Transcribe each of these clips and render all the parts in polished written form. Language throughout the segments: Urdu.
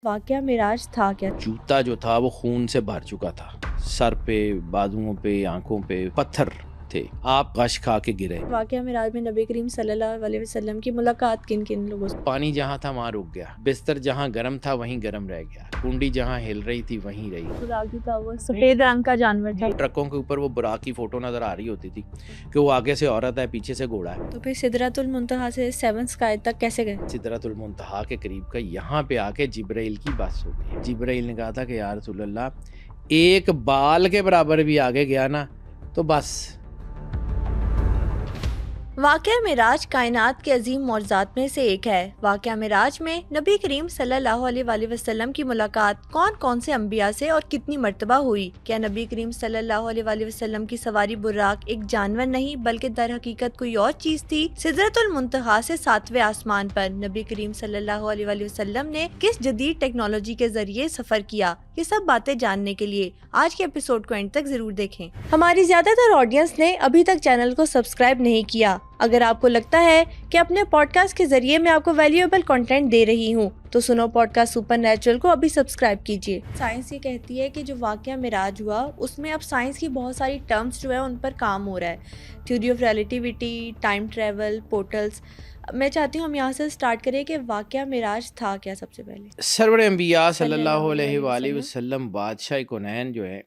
واقعہ معراج تھا کیا؟ جوتا جو تھا وہ خون سے بھر چکا تھا، سر پہ، بازوؤں پہ، آنکھوں پہ پتھر تھے، آپ غش کھا کے گرے۔ واقعہ معراج میں نبی کریم صلی اللہ علیہ وسلم کی ملاقات کن کن لوگوں سے؟ پانی جہاں تھا وہاں رک گیا، بستر جہاں گرم تھا وہیں گرم رہ گیا، کنڈی جہاں ہل رہی تھی وہیں رہی۔ براق تھا، وہ سفید رنگ کا جانور تھا۔ ٹرکوں کے اوپر وہ براق کی فوٹو نظر آ رہی ہوتی تھی کہ وہ آگے سے عورت ہے، پیچھے سے گھوڑا ہے۔ تو پھر سدرۃ المنتہا سے 7 اسکائی تک کیسے گئے؟ سدرۃ المنتہا کے قریب کا یہاں پہ آ کے جبرائیل کی بات ہو گئی۔ جبرائیل نے کہا تھا کہ یا رسول اللہ، ایک بال کے برابر بھی آگے گیا نا تو بس۔ واقعہ معراج کائنات کے عظیم معجزات میں سے ایک ہے۔ واقعہ معراج میں نبی کریم صلی اللہ علیہ وآلہ وسلم کی ملاقات کون کون سے انبیاء سے اور کتنی مرتبہ ہوئی؟ کیا نبی کریم صلی اللہ علیہ وآلہ وسلم کی سواری براق ایک جانور نہیں بلکہ در حقیقت کوئی اور چیز تھی؟ سدرۃ المنتہا سے 7ویں آسمان پر نبی کریم صلی اللہ علیہ وآلہ وسلم نے کس جدید ٹیکنالوجی کے ذریعے سفر کیا؟ یہ سب باتیں جاننے کے لیے آج کے ایپیسوڈ کو اینڈ تک ضرور دیکھیں۔ ہماری زیادہ تر آڈینس نے ابھی تک چینل کو سبسکرائب نہیں کیا۔ اگر آپ کو لگتا ہے کہ اپنے پوڈ کاسٹ کے ذریعے میں آپ کو ویلیویبل کنٹینٹ دے رہی ہوں تو سنو پوڈ کاسٹ سپر نیچرل کو ابھی سبسکرائب کیجیے۔ سائنس یہ کہتی ہے کہ جو واقعہ معراج ہوا اس میں اب سائنس کی بہت ساری ٹرمز جو ہے ان پر کام ہو رہا ہے، theory of relativity, time travel, portals. میں چاہتی ہوں ہم یہاں سے سٹارٹ کریں کہ واقعہ معراج تھا کیا سب سے پہلے؟ سرور انبیاء صلی اللہ علیہ وآلہ وسلم بادشاہ کونین جو ہے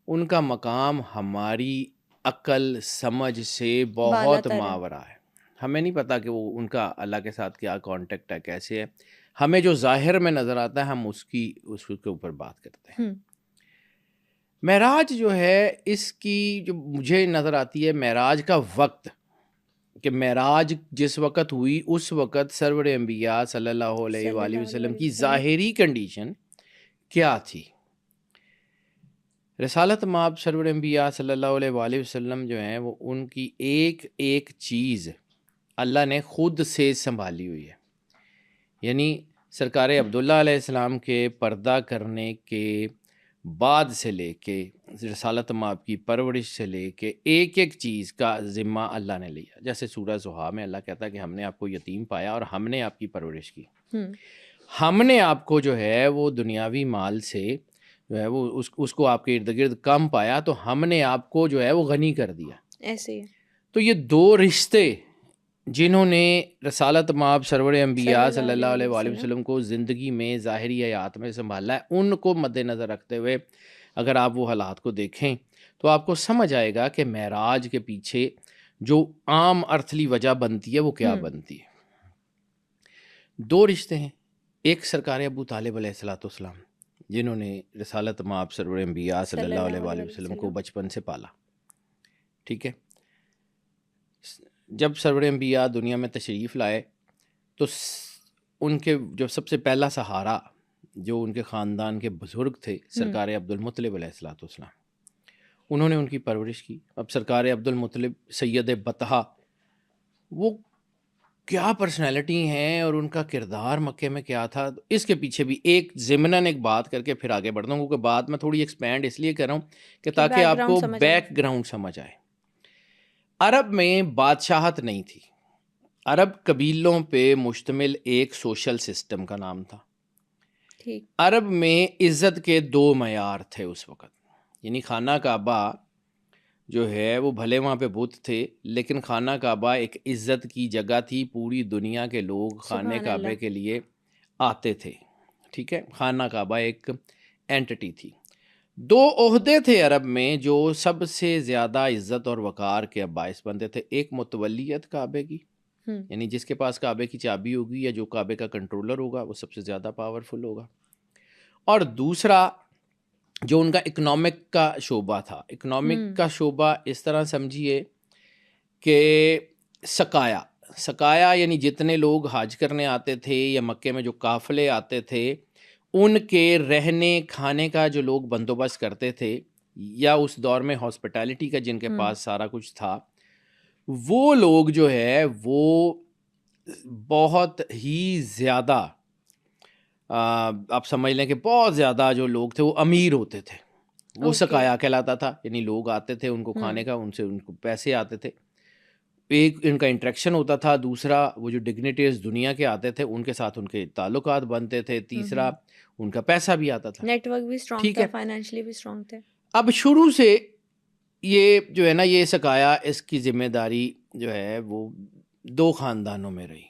ان کا مقام ہماری عقل سمجھ سے بہت ماورا ہے۔ ہمیں نہیں پتا کہ وہ ان کا اللہ کے ساتھ کیا کانٹیکٹ ہے، کیسے ہے۔ ہمیں جو ظاہر میں نظر آتا ہے ہم اس کے اوپر بات کرتے ہیں۔ معراج جو ہے اس کی جو مجھے نظر آتی ہے معراج کا وقت، کہ معراج جس وقت ہوئی اس وقت سرور انبیاء صلی اللہ علیہ وآلہ وسلم کی ظاہری کنڈیشن کیا تھی۔ رسالت مآب سرور انبیاء صلی اللہ علیہ وآلہ وسلم جو ہیں وہ ان کی ایک ایک چیز اللہ نے خود سے سنبھالی ہوئی ہے۔ یعنی سرکار عبداللہ علیہ السلام کے پردہ کرنے کے بعد سے لے کے رسالت مآب کی پرورش سے لے کے ایک ایک چیز کا ذمہ اللہ نے لیا۔ جیسے سورہ زحا میں اللہ کہتا ہے کہ ہم نے آپ کو یتیم پایا اور ہم نے آپ کی پرورش کی، ہم نے آپ کو جو ہے وہ دنیاوی مال سے جو ہے وہ اس کو آپ کے ارد گرد کم پایا تو ہم نے آپ کو جو ہے وہ غنی کر دیا۔ ایسے تو یہ دو رشتے جنہوں نے رسالت مآب سرور انبیاء صلی اللہ علیہ وآلہ وسلم کو زندگی میں ظاہری حیات میں سنبھالا ہے، ان کو مد نظر رکھتے ہوئے اگر آپ وہ حالات کو دیکھیں تو آپ کو سمجھ آئے گا کہ معراج کے پیچھے جو عام ارتھلی وجہ بنتی ہے وہ کیا بنتی ہے۔ دو رشتے ہیں، ایک سرکار ابو طالب علیہ الصلوۃ والسلام جنہوں نے رسالت مآب سرور انبیاء صلی اللہ علیہ وآلہ وسلم کو بچپن سے پالا، ٹھیک ہے۔ جب سرور انبیاء دنیا میں تشریف لائے تو ان کے جو سب سے پہلا سہارا جو ان کے خاندان کے بزرگ تھے سرکار عبد المطلب علیہ الصلوۃ والسلام، انہوں نے ان کی پرورش کی۔ اب سرکار عبد المطلب سید بطحہ وہ کیا پرسنالٹی ہیں اور ان کا کردار مکے میں کیا تھا، اس کے پیچھے بھی ایک ضمناً ایک بات کر کے پھر آگے بڑھتا ہوں، کیونکہ بات میں تھوڑی ایکسپینڈ اس لیے کر رہا ہوں کہ تاکہ آپ کو بیک گراؤنڈ سمجھ آئے۔ عرب میں بادشاہت نہیں تھی، عرب قبیلوں پہ مشتمل ایک سوشل سسٹم کا نام تھا۔ عرب میں عزت کے دو معیار تھے اس وقت، یعنی خانہ کعبہ جو ہے وہ بھلے وہاں پہ بت تھے لیکن خانہ کعبہ ایک عزت کی جگہ تھی، پوری دنیا کے لوگ خانہ کعبے کے لیے آتے تھے، ٹھیک ہے۔ خانہ کعبہ ایک اینٹی تھی۔ دو عہدے تھے عرب میں جو سب سے زیادہ عزت اور وقار کے باعث بنتے تھے، ایک متولیت کعبے کی، یعنی جس کے پاس کعبے کی چابی ہوگی یا جو کعبے کا کنٹرولر ہوگا وہ سب سے زیادہ پاورفل ہوگا، اور دوسرا جو ان کا اکنامک کا شعبہ تھا۔ اکنامک کا شعبہ اس طرح سمجھیے کہ سقایا یعنی جتنے لوگ حج کرنے آتے تھے یا مکے میں جو قافلے آتے تھے ان کے رہنے کھانے کا جو لوگ بندوبست کرتے تھے، یا اس دور میں ہاسپٹیلٹی کا جن کے پاس سارا کچھ تھا، وہ لوگ جو ہے وہ بہت ہی زیادہ آپ سمجھ لیں کہ بہت زیادہ جو لوگ تھے وہ امیر ہوتے تھے، وہ سقایا کہلاتا تھا، یعنی لوگ آتے تھے ان کو کھانے کا، ان سے ان کو پیسے آتے تھے۔ ایک ان کا انٹریکشن ہوتا تھا، دوسرا وہ جو ڈگنیٹیز دنیا کے آتے تھے ان کے ساتھ ان کے تعلقات بنتے تھے، تیسرا ان کا پیسہ بھی آتا تھا. نیٹ ورک بھی اسٹرانگ ٹھیک تھا، ہے. فائنینشلی بھی اسٹرانگ تھے. اب شروع سے یہ جو ہے نا یہ سکایا، اس کی ذمہ داری جو ہے وہ دو خاندانوں میں رہی.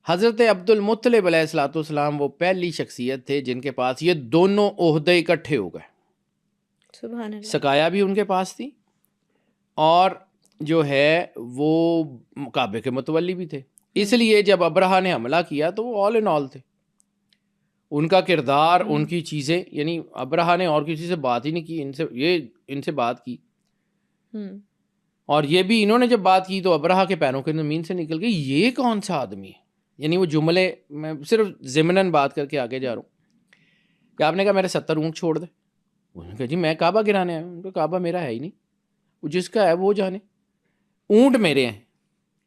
حضرت عبد المطلب علیہ الصلوۃ والسلام وہ پہلی شخصیت تھے جن کے پاس یہ دونوں عہدے اکٹھے ہو گئے. سبحان اللہ. سکایا بھی ان کے پاس تھی اور جو ہے وہ کعبے کے متولی بھی تھے. اس لیے جب ابرہہ نے حملہ کیا تو وہ آل ان آل تھے. ان کا کردار، ان کی چیزیں، یعنی ابرہہ نے اور کسی سے بات ہی نہیں کی، ان سے بات کی. اور یہ بھی انہوں نے جب بات کی تو ابرہہ کے پیروں کے زمین سے نکل گئی، یہ کون سا آدمی ہے. یعنی وہ جملے میں صرف ضمناً بات کر کے آگے جا رہا ہوں کہ آپ نے کہا میرے 70 اونٹ چھوڑ دے. انہوں نے کہا جی میں کعبہ گرانے آیا ہوں. ان کا کعبہ میرا ہے ہی نہیں، وہ جس کا ہے وہ جانے. اونٹ میرے ہیں،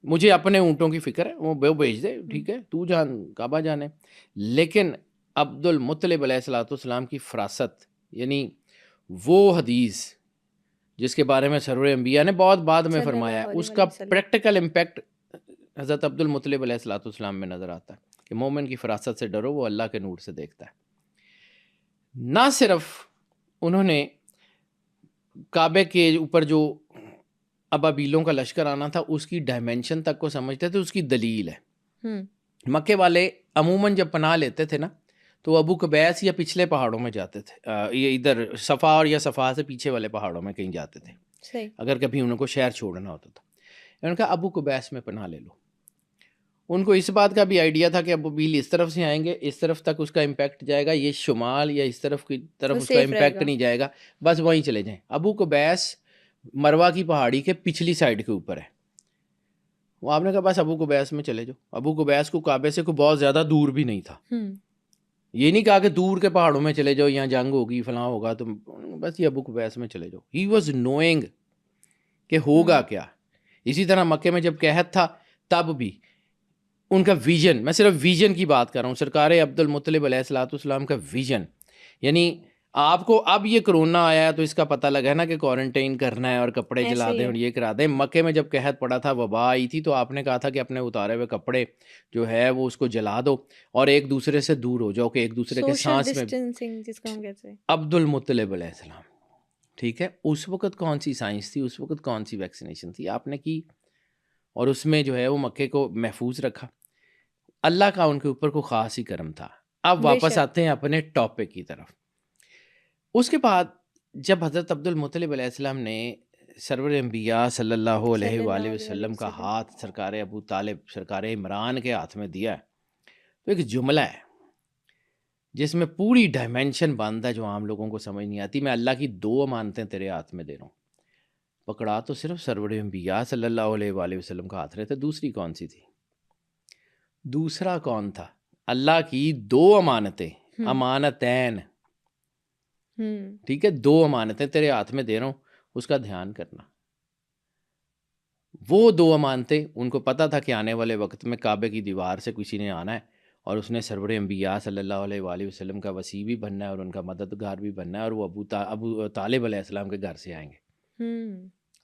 مجھے اپنے اونٹوں کی فکر ہے، وہ بھیج دے، ٹھیک ہے تو جان کعبہ جانے. لیکن عبد المطلب علیہ الصلوۃ والسلام کی فراست، یعنی وہ حدیث جس کے بارے میں سرور انبیاء نے بہت بعد میں فرمایا ہے، اس کا پریکٹیکل امپیکٹ حضرت عبد المطلب علیہ الصلوۃ والسلام میں نظر آتا ہے کہ مومن کی فراست سے ڈرو، وہ اللہ کے نور سے دیکھتا ہے. نہ صرف انہوں نے کعبے کے اوپر جو ابابیلوں کا لشکر آنا تھا اس کی ڈائمینشن تک کو سمجھتے تھے، اس کی دلیل ہے. مکے والے عموماً جب پناہ لیتے تھے نا تو ابو قبیس یا پچھلے پہاڑوں میں جاتے تھے، یہ ادھر صفا اور یا صفا سے پیچھے والے پہاڑوں میں کہیں جاتے تھے اگر کبھی ان کو شہر چھوڑنا ہوتا تھا. ان کا ابو قبیس میں پناہ لے لو. ان کو اس بات کا بھی آئیڈیا تھا کہ ابابیل اس طرف سے آئیں گے، اس طرف تک اس کا امپیکٹ جائے گا، یہ شمال یا اس طرف کی طرف اس کا امپیکٹ نہیں جائے گا، بس وہیں چلے جائیں. ابو قبیس مروہ کی پہاڑی کے پچھلی سائڈ کے اوپر ہے. وہ آپ نے کہا بس ابو قبیس میں چلے جاؤ. ابو قبیس کو کعبے سے کوئی بہت زیادہ دور بھی نہیں تھا. یہ نہیں کہا کہ دور کے پہاڑوں میں چلے جاؤ، یہاں جنگ ہوگی فلاں ہوگا، تو بس یہ ابو قبیس میں چلے جاؤ. ہی واز نوئنگ کہ ہوگا کیا. اسی طرح مکے میں جب قحط تھا تب بھی ان کا ویژن، میں صرف ویژن کی بات کر رہا ہوں، سرکار عبد المطلب علیہ الصلوۃ والسلام کا ویژن. یعنی آپ کو اب یہ کرونا آیا ہے تو اس کا پتہ لگا ہے نا کہ کوارنٹائن کرنا ہے اور کپڑے جلا دیں اور یہ کرا دیں. مکے میں جب قحط پڑا تھا، وبا آئی تھی، تو آپ نے کہا تھا کہ اپنے اتارے ہوئے کپڑے جو ہے وہ اس کو جلا دو اور ایک دوسرے سے دور ہو جاؤ کہ ایک دوسرے کے سانس میں. عبد المطلب علیہ السلام، ٹھیک ہے. اس وقت کون سی سائنس تھی، اس وقت کون سی ویکسینیشن تھی، آپ نے کی اور اس میں جو ہے وہ مکے کو محفوظ رکھا. اللہ کا ان کے اوپر کو خاص ہی کرم تھا. اب واپس آتے ہیں اپنے ٹاپک کی طرف. اس کے بعد جب حضرت عبد المطلب علیہ السلام نے سرور انبیاء صلی اللہ علیہ وآلہ وسلم کا ہاتھ سرکار ابو طالب، سرکار عمران کے ہاتھ میں دیا ہے، تو ایک جملہ ہے جس میں پوری ڈائمینشن بند ہے جو عام لوگوں کو سمجھ نہیں آتی. میں اللہ کی 2 امانتیں تیرے ہاتھ میں دے رہا ہوں. پکڑا تو صرف سرور انبیاء صلی اللہ علیہ وآلہ وسلم کا ہاتھ رہے تھے، دوسری کون سی تھی؟ دوسرا کون تھا؟ اللہ کی 2 امانتیں، امانتین، ٹھیک ہے، 2 امانتیں تیرے ہاتھ میں دے رہا ہوں، اس کا دھیان کرنا. وہ 2 امانتیں ان کو پتہ تھا کہ آنے والے وقت میں کعبے کی دیوار سے کسی نے آنا ہے اور اس نے سرور انبیاء صلی اللہ علیہ وآلہ وسلم کا وصی بھی بننا ہے اور ان کا مددگار بھی بننا ہے، اور وہ ابو طالب علیہ السلام کے گھر سے آئیں گے.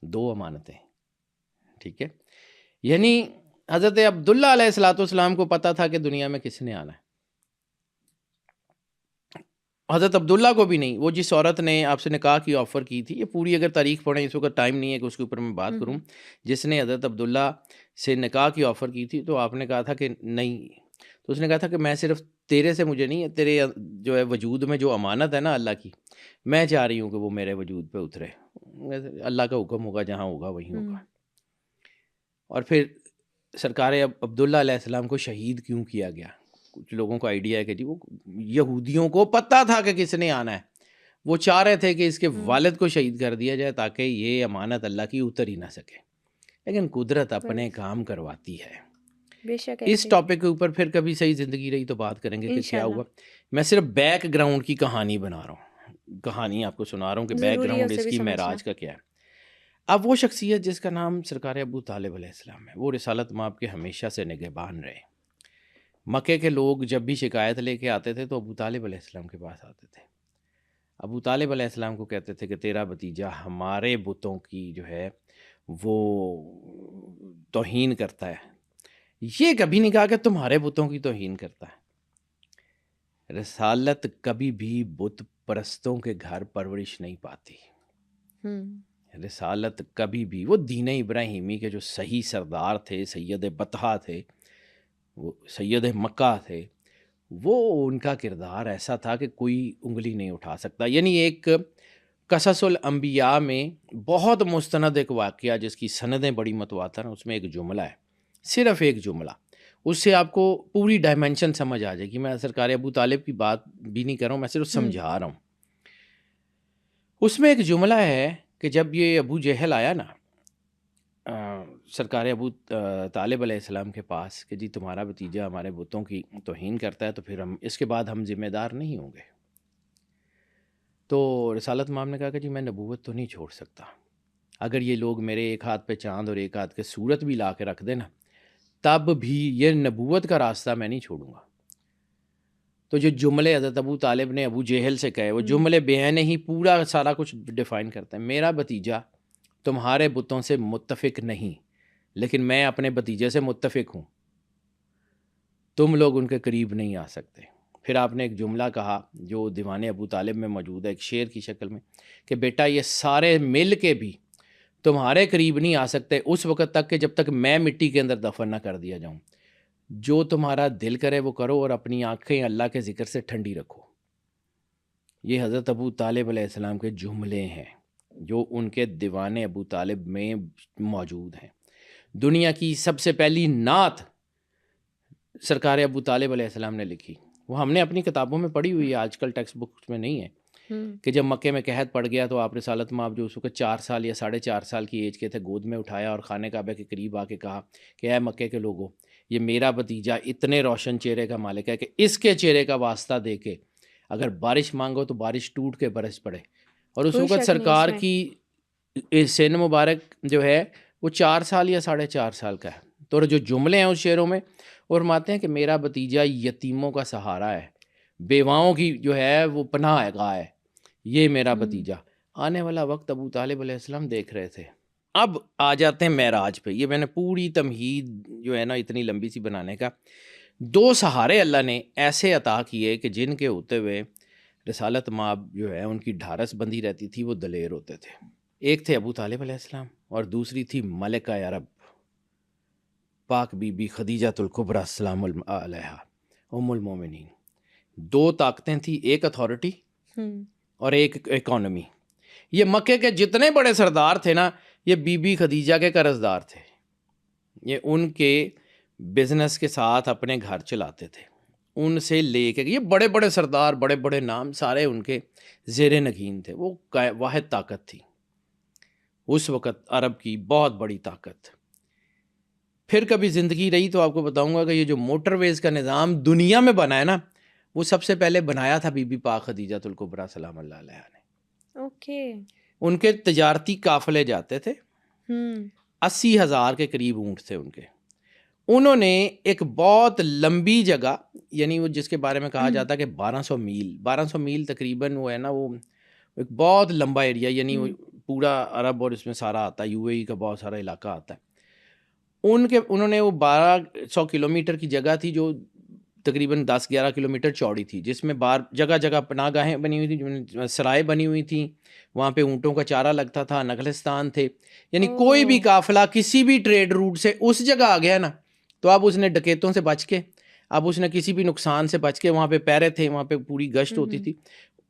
2 امانتیں، ٹھیک ہے. یعنی حضرت عبداللہ علیہ الصلوۃ والسلام کو پتہ تھا کہ دنیا میں کس نے آنا ہے. حضرت عبداللہ کو بھی نہیں. وہ جس عورت نے آپ سے نکاح کی آفر کی تھی، یہ پوری اگر تاریخ پڑھیں، اس وقت ٹائم نہیں ہے کہ اس کے اوپر میں بات کروں، جس نے حضرت عبداللہ سے نکاح کی آفر کی تھی تو آپ نے کہا تھا کہ نہیں، تو اس نے کہا تھا کہ میں صرف تیرے سے مجھے نہیں ہے، تیرے جو ہے وجود میں جو امانت ہے نا اللہ کی، میں چاہ رہی ہوں کہ وہ میرے وجود پہ اترے. اللہ کا حکم ہوگا، جہاں ہوگا وہیں ہوگا. اور پھر سرکار عبداللہ علیہ السلام کو شہید کیوں کیا گیا؟ کچھ لوگوں کو آئیڈیا ہے کہ جی وہ یہودیوں کو پتہ تھا کہ کس نے آنا ہے، وہ چاہ رہے تھے کہ اس کے والد کو شہید کر دیا جائے تاکہ یہ امانت اللہ کی اتر ہی نہ سکے. لیکن قدرت اپنے کام کرواتی ہے. اس ٹاپک کے اوپر پھر کبھی صحیح زندگی رہی تو بات کریں گے کہ کیا ہوا. میں صرف بیک گراؤنڈ کی کہانی بنا رہا ہوں، کہانی آپ کو سنا رہا ہوں کہ بیک گراؤنڈ اس کی معراج کا کیا ہے. اب وہ شخصیت جس کا نام سرکار ابو طالب علیہ السلام ہے، وہ رسالت مآب کے ہمیشہ سے نگہبان رہے. مکے کے لوگ جب بھی شکایت لے کے آتے تھے تو ابو طالب علیہ السلام کے پاس آتے تھے. ابو طالب علیہ السلام کو کہتے تھے کہ تیرا بھتیجا ہمارے بتوں کی جو ہے وہ توہین کرتا ہے. یہ کبھی نہیں کہا کہ تمہارے بتوں کی توہین کرتا ہے. رسالت کبھی بھی بت پرستوں کے گھر پرورش نہیں پاتی. رسالت کبھی بھی، وہ دین ابراہیمی کے جو صحیح سردار تھے، سید بطحہ تھے، وہ سید مکہ تھے، وہ ان کا کردار ایسا تھا کہ کوئی انگلی نہیں اٹھا سکتا. یعنی ایک قصص الانبیاء میں بہت مستند ایک واقعہ جس کی سندیں بڑی متواتر ہیں، اس میں ایک جملہ ہے، صرف ایک جملہ، اس سے آپ کو پوری ڈائمنشن سمجھ آ جائے گی. میں سرکار ابو طالب کی بات بھی نہیں کر رہا ہوں، میں صرف سمجھا رہا ہوں. اس میں ایک جملہ ہے کہ جب یہ ابو جہل آیا نا سرکار ابو طالب علیہ السلام کے پاس کہ جی تمہارا بھتیجا ہمارے بتوں کی توہین کرتا ہے، تو پھر ہم اس کے بعد ہم ذمہ دار نہیں ہوں گے. تو رسالت مام نے کہا کہ جی میں نبوت تو نہیں چھوڑ سکتا. اگر یہ لوگ میرے ایک ہاتھ پہ چاند اور ایک ہاتھ کے سورت بھی لا کے رکھ دینا، تب بھی یہ نبوت کا راستہ میں نہیں چھوڑوں گا. تو جو جملے حضرت ابو طالب نے ابو جہل سے کہے، وہ جملے بیان ہی پورا سارا کچھ ڈیفائن کرتا ہے. میرا بھتیجا تمہارے بتوں سے متفق نہیں، لیکن میں اپنے بھتیجے سے متفق ہوں. تم لوگ ان کے قریب نہیں آ سکتے. پھر آپ نے ایک جملہ کہا جو دیوان ابو طالب میں موجود ہے ایک شعر کی شکل میں کہ بیٹا یہ سارے مل کے بھی تمہارے قریب نہیں آ سکتے اس وقت تک کہ جب تک میں مٹی کے اندر دفن نہ کر دیا جاؤں. جو تمہارا دل کرے وہ کرو اور اپنی آنکھیں اللہ کے ذکر سے ٹھنڈی رکھو. یہ حضرت ابو طالب علیہ السلام کے جملے ہیں جو ان کے دیوان ابو طالب میں موجود ہیں. دنیا کی سب سے پہلی نعت سرکار ابو طالب علیہ السلام نے لکھی، وہ ہم نے اپنی کتابوں میں پڑھی ہوئی ہے، آج کل ٹیکسٹ بکس میں نہیں ہے. کہ جب مکے میں قحط پڑ گیا تو آپ رسالت مآب جو اس وقت 4 سال یا 4.5 سال کی ایج کے تھے، گود میں اٹھایا اور خانہ کعبہ کے قریب آ کے کہا کہ اے مکے کے لوگوں، یہ میرا بھتیجا اتنے روشن چہرے کا مالک ہے کہ اس کے چہرے کا واسطہ دے کے اگر بارش مانگو تو بارش ٹوٹ کے برس پڑے. اور اس وقت سرکار کی سن مبارک جو ہے وہ 4 سال یا 4.5 سال کا ہے. تو جو جملے ہیں اس شعروں میں اور فرماتے ہیں کہ میرا بھتیجا یتیموں کا سہارا ہے، بیواؤں کی جو ہے وہ پناہ گاہ ہے، یہ میرا بھتیجا. آنے والا وقت ابو طالب علیہ السلام دیکھ رہے تھے. اب آ جاتے ہیں معراج پہ. یہ میں نے پوری تمہید جو ہے نا اتنی لمبی سی بنانے کا، 2 سہارے اللہ نے ایسے عطا کیے کہ جن کے ہوتے ہوئے رسالت مآب جو ہے ان کی ڈھارس بندی رہتی تھی، وہ دلیر ہوتے تھے. ایک تھے ابو طالب علیہ السلام اور دوسری تھی ملکہ عرب پاک بی بی خدیجہ الکبریٰ السلام علیہا ام المومنین. 2 طاقتیں تھیں، ایک اتھارٹی اور ایک اکانومی. یہ مکے کے جتنے بڑے سردار تھے نا، یہ بی بی خدیجہ کے قرض دار تھے. یہ ان کے بزنس کے ساتھ اپنے گھر چلاتے تھے. ان سے لے کے یہ بڑے بڑے سردار، بڑے بڑے نام سارے ان کے زیر نگین تھے. وہ واحد طاقت تھی اس وقت، عرب کی بہت بڑی طاقت. پھر کبھی زندگی رہی تو آپ کو بتاؤں گا کہ یہ جو موٹر ویز کا نظام دنیا میں بنا ہے نا، وہ سب سے پہلے بنایا تھا بی بی پاک خدیجہ الکبریٰ سلام اللہ علیہا نے. ان کے تجارتی قافلے جاتے تھے، 80,000 کے قریب اونٹ تھے ان کے. انہوں نے ایک بہت لمبی جگہ، یعنی وہ جس کے بارے میں کہا جاتا ہے کہ 1200 میل تقریباً وہ ہے نا، وہ ایک بہت لمبا ایریا، یعنی وہ پورا عرب اور اس میں سارا آتا ہے، یو اے ای کا بہت سارا علاقہ آتا ہے. انہوں نے وہ 1200 کلومیٹر کی جگہ تھی جو تقریباً 10-11 کلومیٹر چوڑی تھی، جس میں جگہ جگہ پناہ گاہیں بنی ہوئی تھیں، سرائے بنی ہوئی تھیں، وہاں پہ اونٹوں کا چارہ لگتا تھا، نخلستان تھے. یعنی کوئی بھی قافلہ کسی بھی ٹریڈ روٹ سے اس جگہ آ گیا نا، تو اب اس نے ڈکیتوں سے بچ کے، اب اس نے کسی بھی نقصان سے بچ کے، وہاں پہ پیرے تھے، وہاں پہ پوری گشت ہوتی تھی،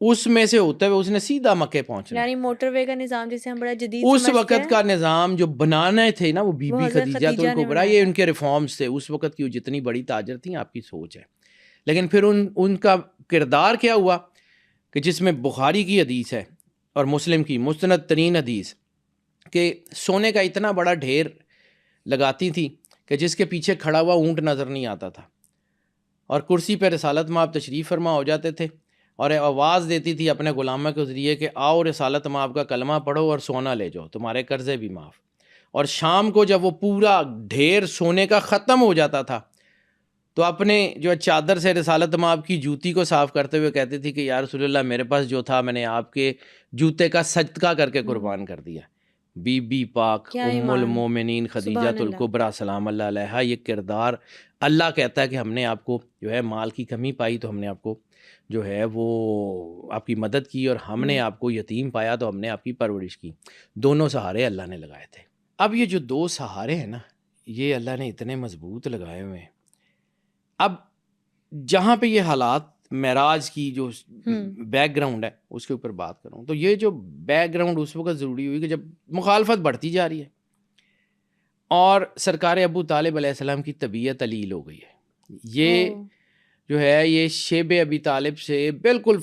اس میں سے ہوتے ہوئے اس نے سیدھا مکے پہنچنا. یعنی موٹر وے کا نظام جسے ہم بڑا جدید اس وقت کا نظام جو بنانے تھے نا، وہ بی بی خدیجہ الکبریٰ، یہ ان کے ریفارمز تھے. اس وقت کی وہ جتنی بڑی تاجر تھیں، آپ کی سوچ ہے. لیکن پھر ان کا کردار کیا ہوا کہ جس میں بخاری کی حدیث ہے اور مسلم کی مستند ترین حدیث کہ سونے کا اتنا بڑا ڈھیر لگاتی تھی کہ جس کے پیچھے کھڑا ہوا اونٹ نظر نہیں آتا تھا، اور کرسی پہ رسالت مآب تشریف فرما ہو جاتے تھے اور آواز دیتی تھی اپنے غلاموں کے ذریعے کہ آؤ رسالت مآب کا کلمہ پڑھو اور سونا لے جاؤ، تمہارے قرضے بھی معاف. اور شام کو جب وہ پورا ڈھیر سونے کا ختم ہو جاتا تھا تو اپنے جو چادر سے رسالت مآب کی جوتی کو صاف کرتے ہوئے کہتی تھی کہ یا رسول اللہ، میرے پاس جو تھا میں نے آپ کے جوتے کا صدقہ کر کے قربان کر دیا. بی بی پاک کیا ام ایمان، المومنین خدیجہ سبحان اللہ۔ الکبریٰ سلام اللہ علیہا، یہ کردار اللہ کہتا ہے کہ ہم نے آپ کو جو ہے مال کی کمی پائی تو ہم نے آپ کو جو ہے وہ آپ کی مدد کی، اور ہم نے آپ کو یتیم پایا تو ہم نے آپ کی پرورش کی۔ دونوں سہارے اللہ نے لگائے تھے۔ اب یہ جو دو سہارے ہیں نا، یہ اللہ نے اتنے مضبوط لگائے ہوئے ہیں۔ اب جہاں پہ یہ حالات معراج کی جو بیک گراؤنڈ ہے اس کے اوپر بات کروں تو یہ جو بیک گراؤنڈ اس وقت ضروری ہوئی کہ جب مخالفت بڑھتی جا رہی ہے اور سرکار ابو طالب علیہ السلام کی طبیعت علیل ہو گئی ہے۔ یہ جو ہے یہ شیب ابی طالب سے بالکل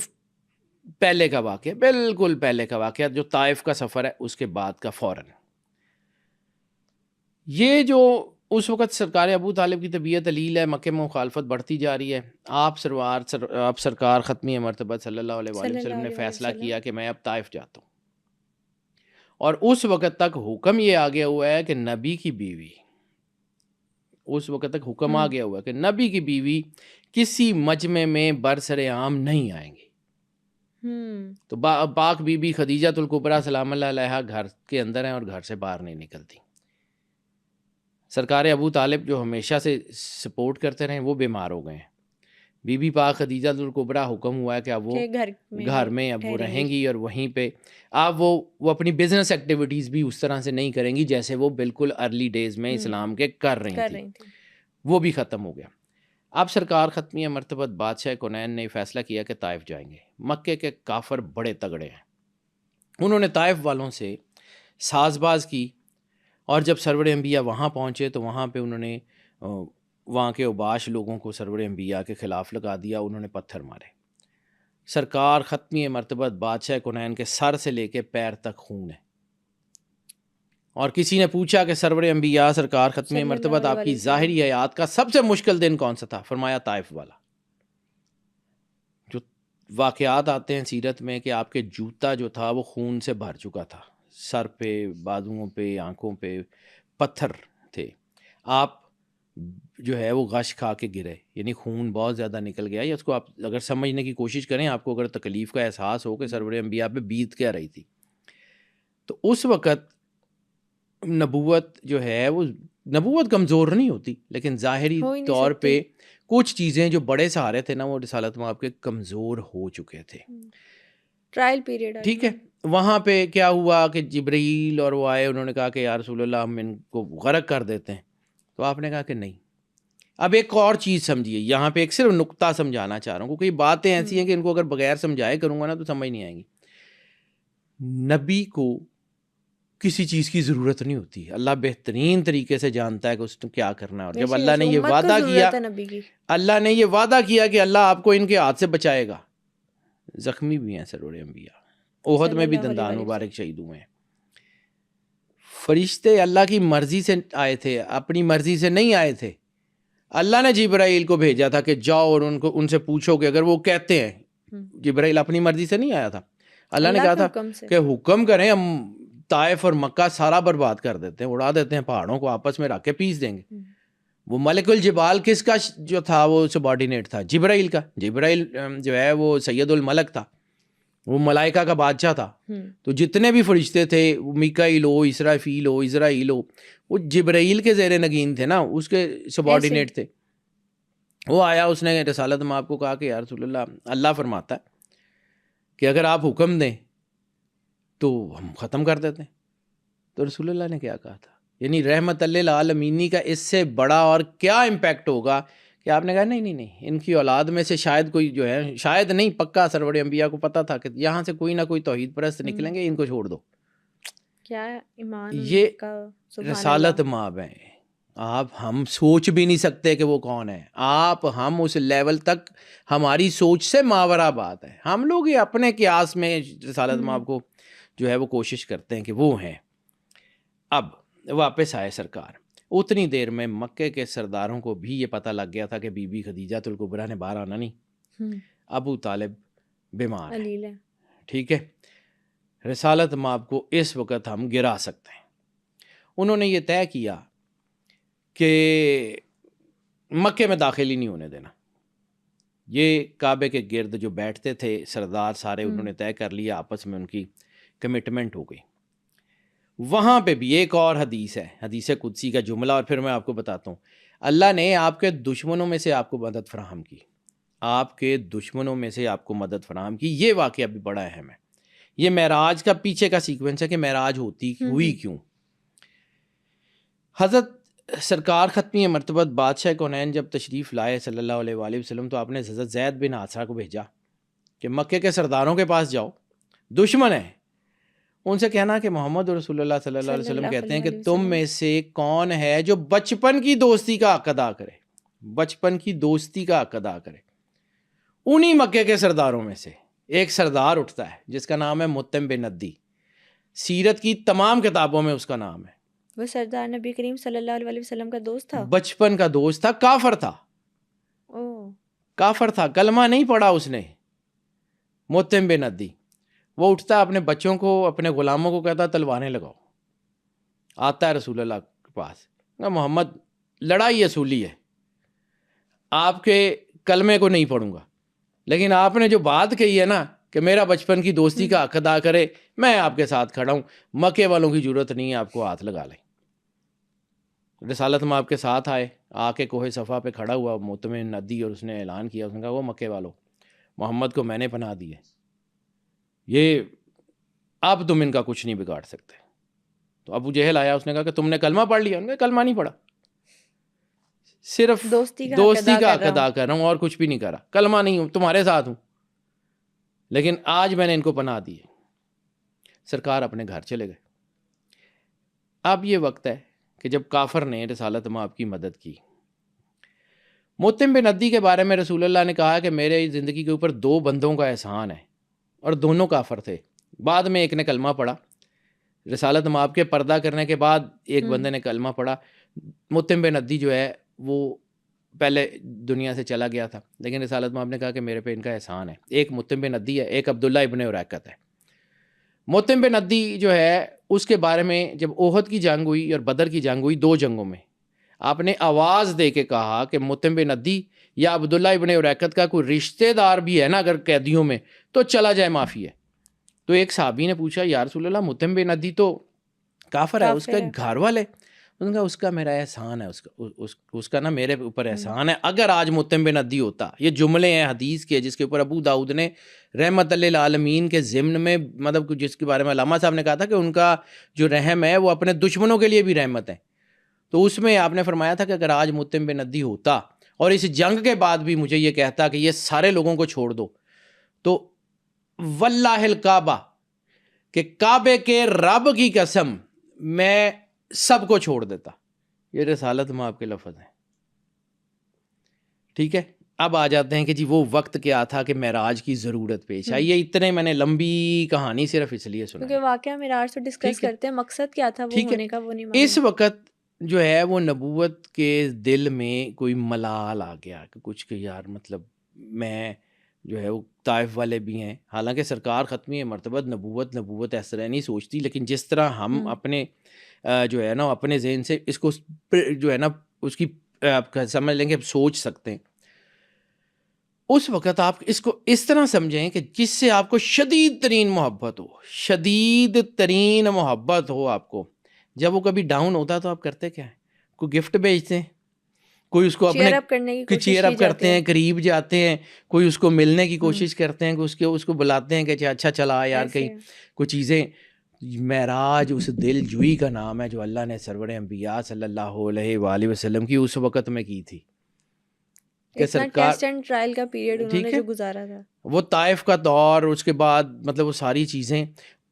پہلے کا واقعہ، بالکل پہلے کا واقعہ جو طائف کا سفر ہے اس کے بعد کا فوراً۔ یہ جو اس وقت سرکار ابو طالب کی طبیعت علیل ہے، مکہ میں مخالفت بڑھتی جا رہی ہے، آپ سرکار ختمی مرتبہ صلی اللہ علیہ وآلہ وسلم نے فیصلہ کیا کہ میں اب طائف جاتا ہوں، اور اس وقت تک حکم یہ آ گیا ہوا ہے کہ نبی کی بیوی، اس وقت تک حکم آ گیا ہوا ہے کہ نبی کی بیوی کسی مجمع میں برسر عام نہیں آئیں گی۔ تو پاک بی بی خدیجہ الکبریٰ سلام اللہ علیہا گھر کے اندر ہیں اور گھر سے باہر نہیں نکلتی۔ سرکار ابو طالب جو ہمیشہ سے سپورٹ کرتے رہے وہ بیمار ہو گئے ہیں۔ بی بی پاک خدیجہ الکبریٰ حکم ہوا ہے کہ اب وہ گھر میں اب وہ رہیں گی، اور وہیں پہ اب وہ اپنی بزنس ایکٹیویٹیز بھی اس طرح سے نہیں کریں گی جیسے وہ بالکل ارلی ڈیز میں اسلام کے کر رہی تھیں، وہ بھی ختم ہو گیا۔ اب سرکار ختمیہ مرتبہ بادشاہ کونین نے فیصلہ کیا کہ طائف جائیں گے۔ مکے کے کافر بڑے تگڑے ہیں، انہوں نے طائف والوں سے ساز باز کی، اور جب سرور انبیاء وہاں پہنچے تو وہاں پہ انہوں نے وہاں کے اوباش لوگوں کو سرور انبیاء کے خلاف لگا دیا، انہوں نے پتھر مارے۔ سرکار ختمی مرتبہ بادشاہ کونین کے سر سے لے کے پیر تک خون ہے، اور کسی نے پوچھا کہ سرور انبیاء سرکار ختمی مرتبہ آپ کی ظاہری حیات کا سب سے مشکل دن کون سا تھا؟ فرمایا طائف والا۔ جو واقعات آتے ہیں سیرت میں کہ آپ کے جوتا جو تھا وہ خون سے بھر چکا تھا، سر پہ، بازوؤں پہ، آنکھوں پہ پتھر تھے، آپ جو ہے وہ غش کھا کے گرے، یعنی خون بہت زیادہ نکل گیا۔ یا اس کو آپ اگر سمجھنے کی کوشش کریں، آپ کو اگر تکلیف کا احساس ہو کہ سرور انبیاء پہ بیت کیا رہی تھی، تو اس وقت نبوت جو ہے وہ نبوت کمزور نہیں ہوتی، لیکن ظاہری طور پہ کچھ چیزیں جو بڑے سہارے تھے نا وہ رسالت میں آپ کے کمزور ہو چکے تھے، ٹرائل پیریڈ۔ ٹھیک ہے، وہاں پہ کیا ہوا کہ جبرائیل اور وہ آئے، انہوں نے کہا کہ یا رسول اللہ ہم ان کو غرق کر دیتے ہیں، تو آپ نے کہا کہ نہیں۔ اب ایک اور چیز سمجھیے، یہاں پہ ایک صرف نقطہ سمجھانا چاہ رہا ہوں، کیونکہ یہ باتیں ایسی ہیں کہ ان کو اگر بغیر سمجھائے کروں گا نا تو سمجھ نہیں آئیں گی۔ نبی کو کسی چیز کی ضرورت نہیں ہوتی، اللہ بہترین طریقے سے جانتا ہے کہ اس نے کیا کرنا ہے، اور جب اللہ نے یہ وعدہ کیا، اللہ نے یہ وعدہ کیا کہ اللہ آپ کو ان کے ہاتھ سے بچائے گا، زخمی بھی ہیں سرور انبیاء، احد میں بھی دندان مبارک شہید ہوئے ہیں۔ فرشتے اللہ کی مرضی سے آئے تھے، اپنی مرضی سے نہیں آئے تھے۔ اللہ نے جبرائیل کو بھیجا تھا کہ جاؤ اور ان سے پوچھو کہ اگر وہ کہتے ہیں، جبرائیل اپنی مرضی سے نہیں آیا تھا، اللہ نے کہا تھا کہ حکم کریں ہم طائف اور مکہ سارا برباد کر دیتے ہیں، اڑا دیتے ہیں، پہاڑوں کو آپس میں رکھ کے پیس دیں گے۔ وہ ملک الجبال کس کا جو تھا وہ سبارڈینیٹ تھا؟ جبرائیل کا۔ جبرائیل جو ہے وہ سید الملک تھا، وہ ملائکہ کا بادشاہ تھا، تو جتنے بھی فرشتے تھے، میکائیل ہو، اسرافیل ہو، عزرائیل ہو، وہ جبرائیل کے زیر نگین تھے نا، اس کے سبارڈینیٹ تھے۔ وہ آیا، اس نے رسالت میں آپ کو کہا کہ یا رسول اللہ، اللہ فرماتا ہے کہ اگر آپ حکم دیں تو ہم ختم کر دیتے ہیں۔ تو رسول اللہ نے کیا کہا تھا؟ یعنی رحمت للعالمین کا اس سے بڑا اور کیا امپیکٹ ہوگا کہ آپ نے کہا نہیں، ان کی اولاد میں سے شاید کوئی جو ہے، شاید نہیں پکا سرور انبیاء کو پتا تھا کہ یہاں سے کوئی نہ کوئی توحید پرست نکلیں گے، ان کو چھوڑ دو۔ کیا ایمان یہ کا، رسالت مآب ہیں، آپ ہم سوچ بھی نہیں سکتے کہ وہ کون ہے، ہم اس لیول تک ہماری سوچ سے ماورا بات ہے۔ ہم لوگ یہ اپنے قیاس میں رسالت مآب کو جو ہے وہ کوشش کرتے ہیں کہ وہ ہیں۔ اب واپس آئے سرکار، اتنی دیر میں مکے کے سرداروں کو بھی یہ پتہ لگ گیا تھا کہ بی بی خدیجہ الکبریٰ نے باہر آنا نہیں، ابو طالب بیمار ہے، ٹھیک ہے، رسالت مآب کو اس وقت ہم گرا سکتے ہیں۔ انہوں نے یہ طے کیا کہ مکے میں داخل ہی نہیں ہونے دینا۔ یہ کعبے کے گرد جو بیٹھتے تھے سردار سارے، انہوں نے طے کر لیا، آپس میں ان کی کمٹمنٹ ہو گئی۔ وہاں پہ بھی ایک اور حدیث ہے، حدیث قدسی کا جملہ، اور پھر میں آپ کو بتاتا ہوں اللہ نے آپ کے دشمنوں میں سے آپ کو مدد فراہم کی، آپ کے دشمنوں میں سے آپ کو مدد فراہم کی. یہ واقعہ بھی بڑا اہم ہے. یہ معراج کا پیچھے کا سیکوینس ہے کہ معراج ہوئی کیوں. حضرت سرکار ختمی مرتبت بادشاہ کونین جب تشریف لائے صلی اللہ علیہ وآلہ وسلم تو آپ نے حضرت زید بن حارثہ کو بھیجا کہ مکے کے سرداروں کے پاس جاؤ، دشمن ہیں، ان سے کہنا کہ محمد رسول اللہ صلی اللہ علیہ وسلم کہتے ہیں کہ تم میں سے کون ہے جو بچپن کی دوستی کا حق ادا کرے، بچپن کی دوستی کا حق ادا کرے. انہی مکے کے سرداروں میں سے ایک سردار اٹھتا ہے جس کا نام ہے مطعم بن عدی. سیرت کی تمام کتابوں میں اس کا نام ہے. وہ سردار نبی کریم صلی اللہ علیہ وسلم کا دوست تھا، بچپن کا دوست تھا، کافر تھا، کافر تھا، کلمہ نہیں پڑھا اس نے. مطعم بن عدی وہ اٹھتا ہے، اپنے بچوں کو، اپنے غلاموں کو کہتا تلواریں لگاؤ. آتا ہے رسول اللہ کے پاس، محمد لڑائی اصولی ہے، آپ کے کلمے کو نہیں پڑھوں گا، لیکن آپ نے جو بات کہی ہے نا کہ میرا بچپن کی دوستی کا حق ادا کرے، میں آپ کے ساتھ کھڑا ہوں، مکے والوں کی ضرورت نہیں ہے آپ کو ہاتھ لگا لیں. رسالت میں آپ کے ساتھ آئے، آ کے کوہ صفا پہ کھڑا ہوا مطعم بن عدی، اور اس نے اعلان کیا، اس نے کہا وہ مکے والوں، محمد کو میں نے پناہ دی ہے، یہ اب تم ان کا کچھ نہیں بگاڑ سکتے. تو ابو جہل آیا، اس نے کہا کہ تم نے کلمہ پڑھ لیا؟ انہوں نے کلمہ نہیں پڑھا، صرف دوستی کا حق ادا کر رہا ہوں اور کچھ بھی نہیں کر رہا، کلمہ نہیں ہوں، تمہارے ساتھ ہوں، لیکن آج میں نے ان کو پناہ دی ہے. سرکار اپنے گھر چلے گئے. اب یہ وقت ہے کہ جب کافر نے رسالت میں آپ کی مدد کی. مطعم بن عدی کے بارے میں رسول اللہ نے کہا کہ میرے زندگی کے اوپر 2 بندوں کا احسان ہے، اور دونوں کافر تھے. بعد میں ایک نے کلمہ پڑھا، رسالت میں آپ کے پردہ کرنے کے بعد ایک بندے نے کلمہ پڑھا. مطعم بن عدی جو ہے وہ پہلے دنیا سے چلا گیا تھا، لیکن رسالت میں آپ نے کہا کہ میرے پہ ان کا احسان ہے. ایک مطعم بن عدی ہے، ایک عبداللہ ابن اریقت ہے. مطعم بن عدی جو ہے اس کے بارے میں جب احد کی جنگ ہوئی اور بدر کی جنگ ہوئی، 2 جنگوں میں آپ نے آواز دے کے کہا کہ مطعم بن عدی یا عبداللہ ابن اریقت کا کوئی رشتہ دار بھی ہے نا اگر قیدیوں میں تو چلا جائے، معافی ہے. تو ایک صحابی نے پوچھا یا رسول اللہ مطعم بن عدی تو کافر ہے، اس کا ایک گھر والے، انہوں نے کہا اس کا میرا احسان ہے، اس کا نا میرے اوپر احسان ہے. اگر آج مطعم بن عدی ہوتا، یہ جملے ہیں حدیث کے جس کے اوپر ابو داؤد نے رحمت للعالمین کے ضمن میں، مطلب جس کے بارے میں علامہ صاحب نے کہا تھا کہ ان کا جو رحم ہے وہ اپنے دشمنوں کے لیے بھی رحمت ہے، تو اس میں آپ نے فرمایا تھا کہ اگر آج مطعم بن عدی ہوتا اور اس جنگ کے بعد بھی مجھے یہ کہتا کہ یہ سارے لوگوں کو چھوڑ دو، تو واللہ الکعبہ کہ کعبے کے رب کی قسم میں سب کو چھوڑ دیتا. یہ رسالت میں آپ کے لفظ ہیں. ٹھیک ہے، اب آ جاتے ہیں کہ جی وہ وقت کیا تھا کہ معراج کی ضرورت پیش آئی. یہ اتنے میں نے لمبی کہانی صرف اس لیے سنا کیونکہ واقعہ معراج تو ڈسکس کرتے ہیں، مقصد کیا تھا وہ ہونے کا وہ نہیں معلوم. اس وقت جو ہے وہ نبوت کے دل میں کوئی ملال آ گیا کہ کچھ کہ یار مطلب میں جو ہے وہ طائف والے بھی ہیں، حالانکہ سرکار ختمی مرتبت نبوت اس طرح نہیں سوچتی، لیکن جس طرح ہم اپنے جو ہے نا اپنے ذہن سے اس کو جو ہے نا اس کی آپ سمجھ لیں گے، سوچ سکتے ہیں. اس وقت آپ اس کو اس طرح سمجھیں کہ جس سے آپ کو شدید ترین محبت ہو آپ کو، جب وہ کبھی ڈاؤن ہوتا تو آپ کرتے کیا ہیں؟ کوئی گفٹ بھیجتے ہیں، کوئی اس کو اپنے چیئر اپ کرتے ہیں، قریب جاتے ہیں، کوئی اس کو ملنے کی کوشش کرتے ہیں، کہ اس کو بلاتے ہیں کہ اچھا چلا یار کہیں کوئی چیزیں. معراج اس دل جوئی کا نام ہے جو اللہ نے سرور انبیاء صلی اللہ علیہ وآلہ وسلم کی اس وقت میں کی تھی کہ سرکار ٹیسٹ اینڈ ٹرائل کا پیریڈ انہوں نے جو گزارا تھا، وہ طائف کا دور، اس کے بعد مطلب وہ ساری چیزیں،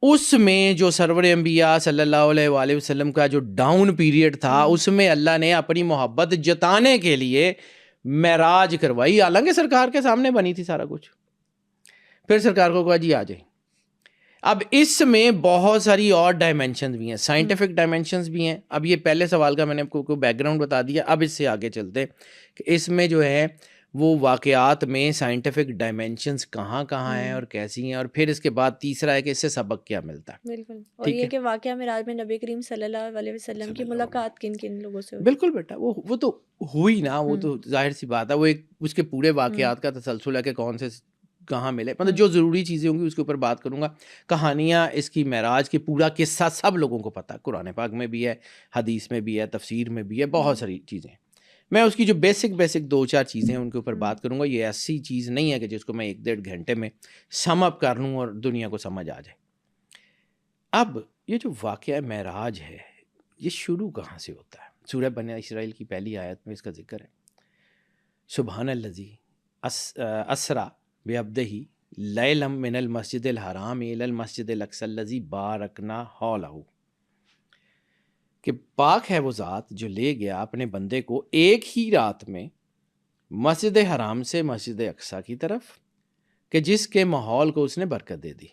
اس میں جو سرور انبیاء صلی اللہ علیہ وآلہ وسلم کا جو ڈاؤن پیریڈ تھا، اس میں اللہ نے اپنی محبت جتانے کے لیے معراج کروائی. حالانکہ سرکار کے سامنے بنی تھی سارا کچھ. پھر سرکار کو کہا جی آ جائیں. اب اس میں بہت ساری اور ڈائمینشنز بھی ہیں، سائنٹیفک ڈائمینشنز بھی ہیں. اب یہ پہلے سوال کا میں نے آپ کو بیک گراؤنڈ بتا دیا. اب اس سے آگے چلتے کہ اس میں جو ہے وہ واقعات میں سائنٹیفک ڈائمینشنز کہاں ہیں اور کیسی ہیں، اور پھر اس کے بعد تیسرا ہے کہ اس سے سبق کیا ملتا ہے. بالکل. اور یہ کہ واقعہ معراج میں نبی کریم صلی اللہ علیہ وسلم کی ملاقات کن کن لوگوں سے ہوئی. بالکل بیٹا، وہ تو ہوئی نا، وہ تو ظاہر سی بات ہے، وہ ایک اس کے پورے واقعات کا تسلسل ہے کہ کون سے کہاں ملے, مطلب جو ضروری چیزیں ہوں گی اس کے اوپر بات کروں گا. کہانیاں اس کی معراج کے پورا قصہ سب لوگوں کو پتہ, قرآن پاک میں بھی ہے, حدیث میں بھی ہے, تفسیر میں بھی ہے, بہت ساری چیزیں. میں اس کی جو بیسک 2-4 چیزیں ہیں ان کے اوپر بات کروں گا. یہ ایسی چیز نہیں ہے کہ جس کو میں 1-1.5 گھنٹے میں سم اپ کر لوں اور دنیا کو سمجھ آ جائے. اب یہ جو واقعہ معراج ہے یہ شروع کہاں سے ہوتا ہے؟ سورہ بنی اسرائیل کی پہلی آیت میں اس کا ذکر ہے. سبحان الذی اسرا بعبدہ لیلا من المسجد الحرام الی المسجد الاقصی الذی بارکنا حولہ, کہ پاک ہے وہ ذات جو لے گیا اپنے بندے کو ایک ہی رات میں مسجد حرام سے مسجد اقصی کی طرف, کہ جس کے ماحول کو اس نے برکت دے دی.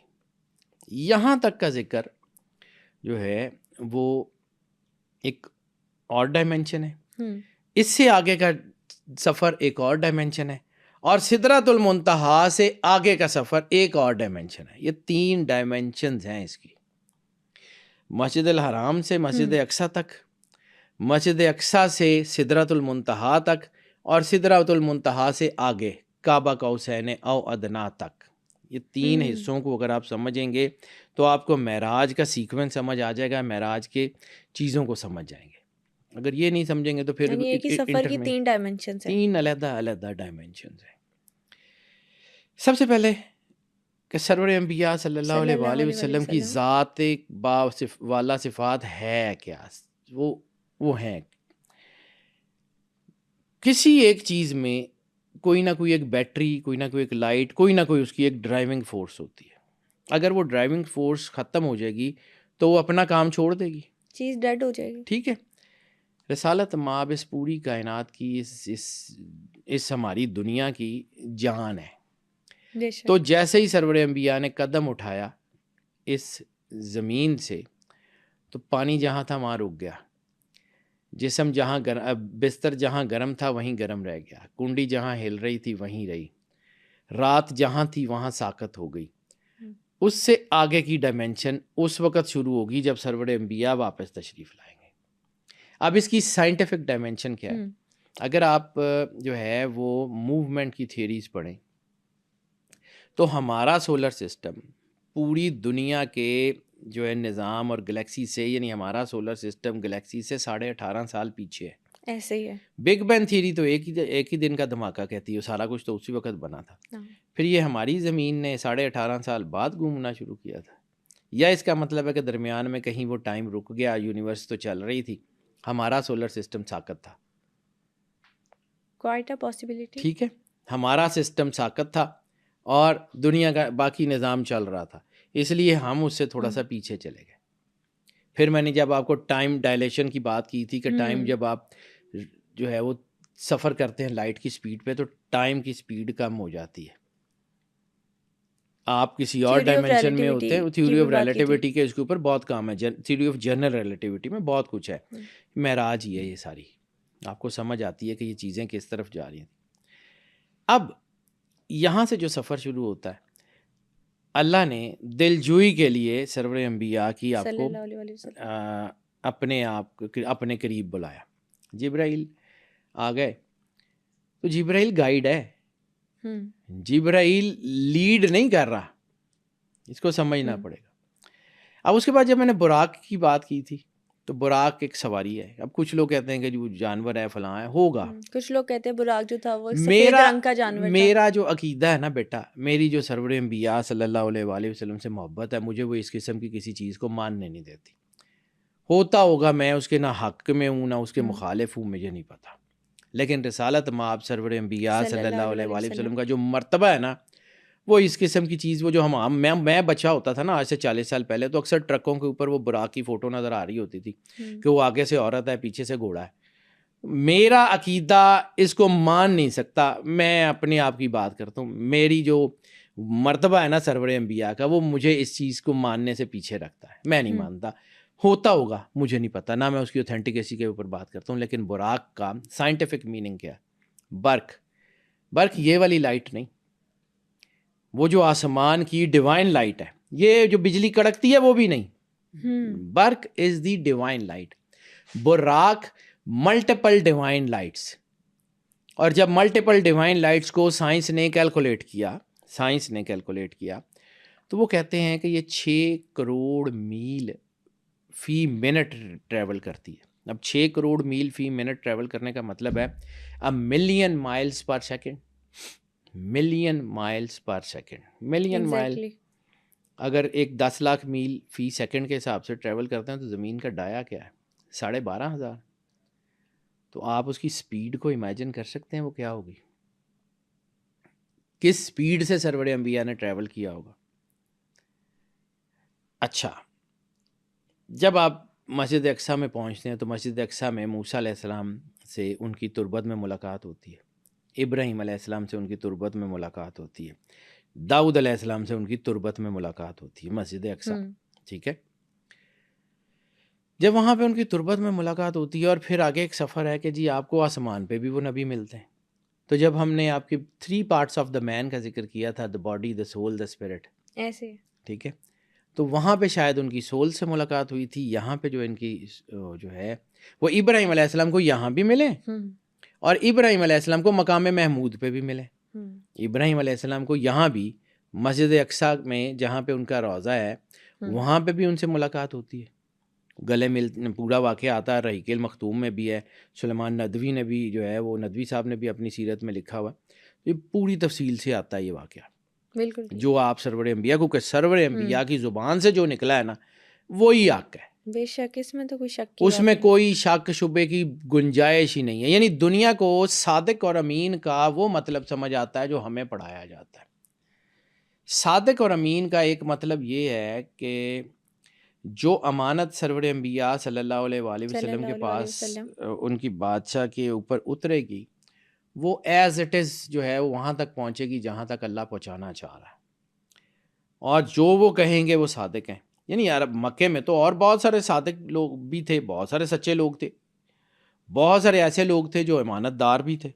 یہاں تک کا ذکر جو ہے وہ ایک اور ڈائمینشن ہے, اس سے آگے کا سفر ایک اور ڈائمینشن ہے, اور سدرۃ المنتہا سے آگے کا سفر ایک اور ڈائمینشن ہے. یہ 3 ڈائمینشنز ہیں اس کی. مسجد الحرام سے مسجد اقصی تک, مسجد اقصی سے سدرۃ المنتہا تک, اور سدرۃ المنتہا سے آگے کعبہ قوسین او ادنا تک. یہ 3 حصوں کو اگر آپ سمجھیں گے تو آپ کو معراج کا سیکوینس سمجھ آ جائے گا, معراج کے چیزوں کو سمجھ جائیں گے. اگر یہ نہیں سمجھیں گے تو پھر ایک ہی سفر کی 3 ڈائمینشنز ہیں, 3 علیحدہ ڈائمینشنز ہیں. سب سے پہلے کہ سرور انبیاء صلی اللہ علیہ وآلہ وسلم کی ذات والا صفات ہے کیا؟ وہ ہیں کسی ایک چیز میں کوئی نہ کوئی ایک بیٹری, کوئی نہ کوئی ایک لائٹ, کوئی نہ کوئی اس کی ایک ڈرائیونگ فورس ہوتی ہے. اگر وہ ڈرائیونگ فورس ختم ہو جائے گی تو وہ اپنا کام چھوڑ دے گی, چیز ڈیڈ ہو جائے گی. ٹھیک ہے. رسالت مآب اس پوری کائنات کی اس ہماری دنیا کی جان ہے. تو جیسے ہی سرور انبیاء نے قدم اٹھایا اس زمین سے تو پانی جہاں تھا وہاں رک گیا, جسم جہاں بستر جہاں گرم تھا وہیں گرم رہ گیا, کنڈی جہاں ہل رہی تھی وہیں رہی, رات جہاں تھی وہاں ساکت ہو گئی. اس سے آگے کی ڈائمینشن اس وقت شروع ہوگی جب سرور انبیاء واپس تشریف لائیں گے. اب اس کی سائنٹیفک ڈائمینشن کیا ہے؟ اگر آپ جو ہے وہ موومنٹ کی تھیریز پڑھیں تو ہمارا سولر سسٹم پوری دنیا کے جو ہے نظام اور گلیکسی سے, یعنی ہمارا سولر سسٹم گلیکسی سے 18.5 سال پیچھے ہے. ایسے ہی ہے. بگ بینگ تھیری تو ایک ہی دن کا دھماکہ کہتی ہے, سارا کچھ تو اسی وقت بنا تھا. پھر یہ ہماری زمین نے 18.5 سال بعد گھومنا شروع کیا تھا, یا اس کا مطلب ہے کہ درمیان میں کہیں وہ ٹائم رک گیا, یونیورس تو چل رہی تھی, ہمارا سولر سسٹم ساکت تھا. Quite a possibility. ٹھیک ہے, ہمارا سسٹم ساکت تھا اور دنیا کا باقی نظام چل رہا تھا, اس لیے ہم اس سے تھوڑا سا پیچھے چلے گئے. پھر میں نے جب آپ کو ٹائم ڈائلیشن کی بات کی تھی کہ ٹائم جب آپ جو ہے وہ سفر کرتے ہیں لائٹ کی سپیڈ پہ تو ٹائم کی سپیڈ کم ہو جاتی ہے. آپ کسی اور ڈائمینشن میں ہوتے ہیں, تھیوری آف ریلیٹیوٹی کے اس کے اوپر بہت کام ہے, تھیوری آف جنرل ریلیٹیوٹی میں بہت کچھ ہے. معراج ہی ہے یہ ساری, آپ کو سمجھ آتی ہے کہ یہ چیزیں کس طرف جا رہی ہیں. اب یہاں سے جو سفر شروع ہوتا ہے, اللہ نے دل جوئی کے لیے سرور انبیاء کی آپ کو اپنے قریب بلایا. جبرائیل آ گئے تو جبرائیل گائیڈ ہے, جبرائیل لیڈ نہیں کر رہا, اس کو سمجھنا پڑے گا. اب اس کے بعد جب میں نے براق کی بات کی تھی تو براق ایک سواری ہے. اب کچھ لوگ کہتے ہیں کہ جو جانور ہے فلاں ہے, ہوگا. کچھ لوگ کہتے ہیں براق جو تھا وہ سفید رنگ کا جانور تھا. میرا جو عقیدہ ہے نا بیٹا, میری جو سرور انبیاء صلی اللہ علیہ وآلہ وسلم سے محبت ہے, مجھے وہ اس قسم کی کسی چیز کو ماننے نہیں دیتی. ہوتا ہوگا, میں اس کے نہ حق میں ہوں نہ اس کے مخالف ہوں, مجھے نہیں پتا. لیکن رسالت مآب سرور انبیاء صلی اللہ علیہ وآلہ وسلم کا جو مرتبہ ہے نا, وہ اس قسم کی چیز, وہ جو میں بچہ ہوتا تھا نا آج سے 40 سال پہلے, تو اکثر ٹرکوں کے اوپر وہ براق کی فوٹو نظر آ رہی ہوتی تھی کہ وہ آگے سے عورت ہے پیچھے سے گھوڑا ہے. میرا عقیدہ اس کو مان نہیں سکتا, میں اپنے آپ کی بات کرتا ہوں. میری جو مرتبہ ہے نا سرور انبیاء کا, وہ مجھے اس چیز کو ماننے سے پیچھے رکھتا ہے. میں نہیں مانتا, ہوتا ہوگا مجھے نہیں پتا, نہ میں اس کی اوتھینٹیکیسی کے اوپر بات کرتا ہوں. لیکن براق کا سائنٹیفک میننگ کیا ہے؟ برق یہ والی لائٹ نہیں, وہ جو آسمان کی ڈیوائن لائٹ ہے, یہ جو بجلی کڑکتی ہے وہ بھی نہیں. برق از دی ڈیوائن لائٹ, براق ملٹیپل ڈیوائن لائٹس. اور جب ملٹیپل ڈیوائن لائٹس کو سائنس نے کیلکولیٹ کیا سائنس نے کیلکولیٹ کیا تو وہ کہتے ہیں کہ یہ 6 کروڑ میل فی منٹ ٹریول کرتی ہے. اب 6 کروڑ میل فی منٹ ٹریول کرنے کا مطلب ہے million miles per second. Million miles per second. Million مائل اگر ایک 10 لاکھ میل فی سیکنڈ کے حساب سے ٹریول کرتے ہیں تو زمین کا ڈایا کیا ہے 12,500. تو آپ اس کی سپیڈ کو امیجن کر سکتے ہیں وہ کیا ہوگی, کس سپیڈ سے سرور انبیاء نے ٹریول کیا ہوگا. اچھا, جب آپ مسجد اقصیٰ میں پہنچتے ہیں تو مسجد اقصیٰ میں موسیٰ علیہ السلام سے ان کی تربت میں ملاقات ہوتی ہے, ابراہیم علیہ السلام سے ان کی تربت میں ملاقات ہوتی ہے, داؤد علیہ السلام سے ان کی تربت میں ملاقات ہوتی ہے مسجد اقصیٰ. ٹھیک ہے, جب وہاں پہ ان کی تربت میں ملاقات ہوتی ہے اور پھر آگے ایک سفر ہے کہ جی آپ کو آسمان پہ بھی وہ نبی ملتے ہیں. تو جب ہم نے آپ کی 3 پارٹس آف دا مین کا ذکر کیا تھا, the body, the civil, the spirit, ایسے, ٹھیک ہے, تو وہاں پہ شاید ان کی سول سے ملاقات ہوئی تھی. یہاں پہ جو ان کی جو ہے وہ ابراہیم علیہ السلام کو یہاں بھی ملے اور ابراہیم علیہ السلام کو مقام محمود پہ بھی ملے. ابراہیم علیہ السلام کو یہاں بھی مسجد اقصیٰ میں جہاں پہ ان کا روضہ ہے وہاں پہ بھی ان سے ملاقات ہوتی ہے, گلے مل, پورا واقعہ آتا ہے. رحیق المختوم میں بھی ہے, سلیمان ندوی نے بھی جو ہے وہ ندوی صاحب نے بھی اپنی سیرت میں لکھا ہوا ہے, یہ پوری تفصیل سے آتا ہے یہ واقعہ. بالکل, جو آپ سرور انبیاء کو کہ سرور انبیاء کی زبان سے جو نکلا ہے نا وہی حق ہے. بے شک, اس میں تو کوئی شک اس میں کوئی شک شبے کی گنجائش ہی نہیں ہے. یعنی دنیا کو صادق اور امین کا وہ مطلب سمجھ آتا ہے جو ہمیں پڑھایا جاتا ہے. صادق اور امین کا ایک مطلب یہ ہے کہ جو امانت سرور انبیاء صلی اللہ علیہ وآلہ وسلم کے پاس ان کی بادشاہ کے اوپر اترے گی وہ ایز اٹ از جو ہے وہاں تک پہنچے گی جہاں تک اللہ پہنچانا چاہ رہا ہے, اور جو وہ کہیں گے وہ صادق ہیں. یعنی یار مکے میں تو اور بہت سارے صادق لوگ بھی تھے, بہت سارے سچے لوگ تھے, بہت سارے ایسے لوگ تھے جو امانت دار بھی تھے.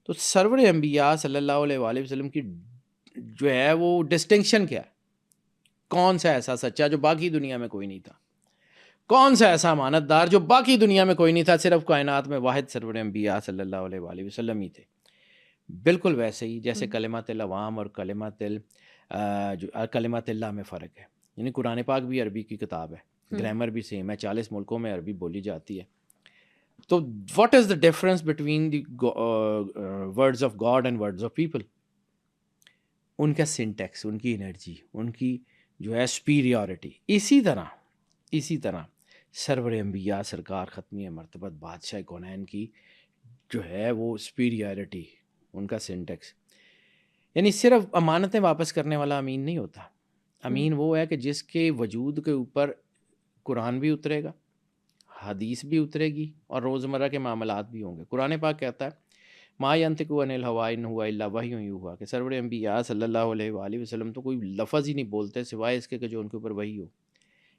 تو سرور انبیاء صلی اللہ علیہ وآلہ وسلم کی جو ہے وہ ڈسٹنکشن کیا ہے, کون سا ایسا سچا جو باقی دنیا میں کوئی نہیں تھا, کون سا ایسا امانت دار جو باقی دنیا میں کوئی نہیں تھا, صرف کائنات میں واحد سرور انبیاء صلی اللہ علیہ وآلہ وسلم ہی تھے. بالکل ویسے ہی جیسے کلمات العوام اور کلمات اللہ میں فرق ہے. یعنی قرآن پاک بھی عربی کی کتاب ہے, گرامر بھی سیم ہے, 40 ملکوں میں عربی بولی جاتی ہے. تو what is the difference between the words of God and words of people? ان کا سنٹیکس, ان کی انرجی, ان کی جو ہے سپیریورٹی. اسی طرح سرور انبیاء سرکار ختمی مرتبت بادشاہ کونین کی جو ہے وہ سپیریورٹی, ان کا سنٹیکس. یعنی صرف امانتیں واپس کرنے والا امین نہیں ہوتا. امین وہ ہے کہ جس کے وجود کے اوپر قرآن بھی اترے گا, حدیث بھی اترے گی, اور روزمرہ کے معاملات بھی ہوں گے. قرآن پاک کہتا ہے ما ینطق عن الہوی ان ہوا الا وحی یوحی, کہ سرور انبیاء صلی اللہ علیہ وآلہ وسلم تو کوئی لفظ ہی نہیں بولتے سوائے اس کے کہ جو ان کے اوپر وحی ہو.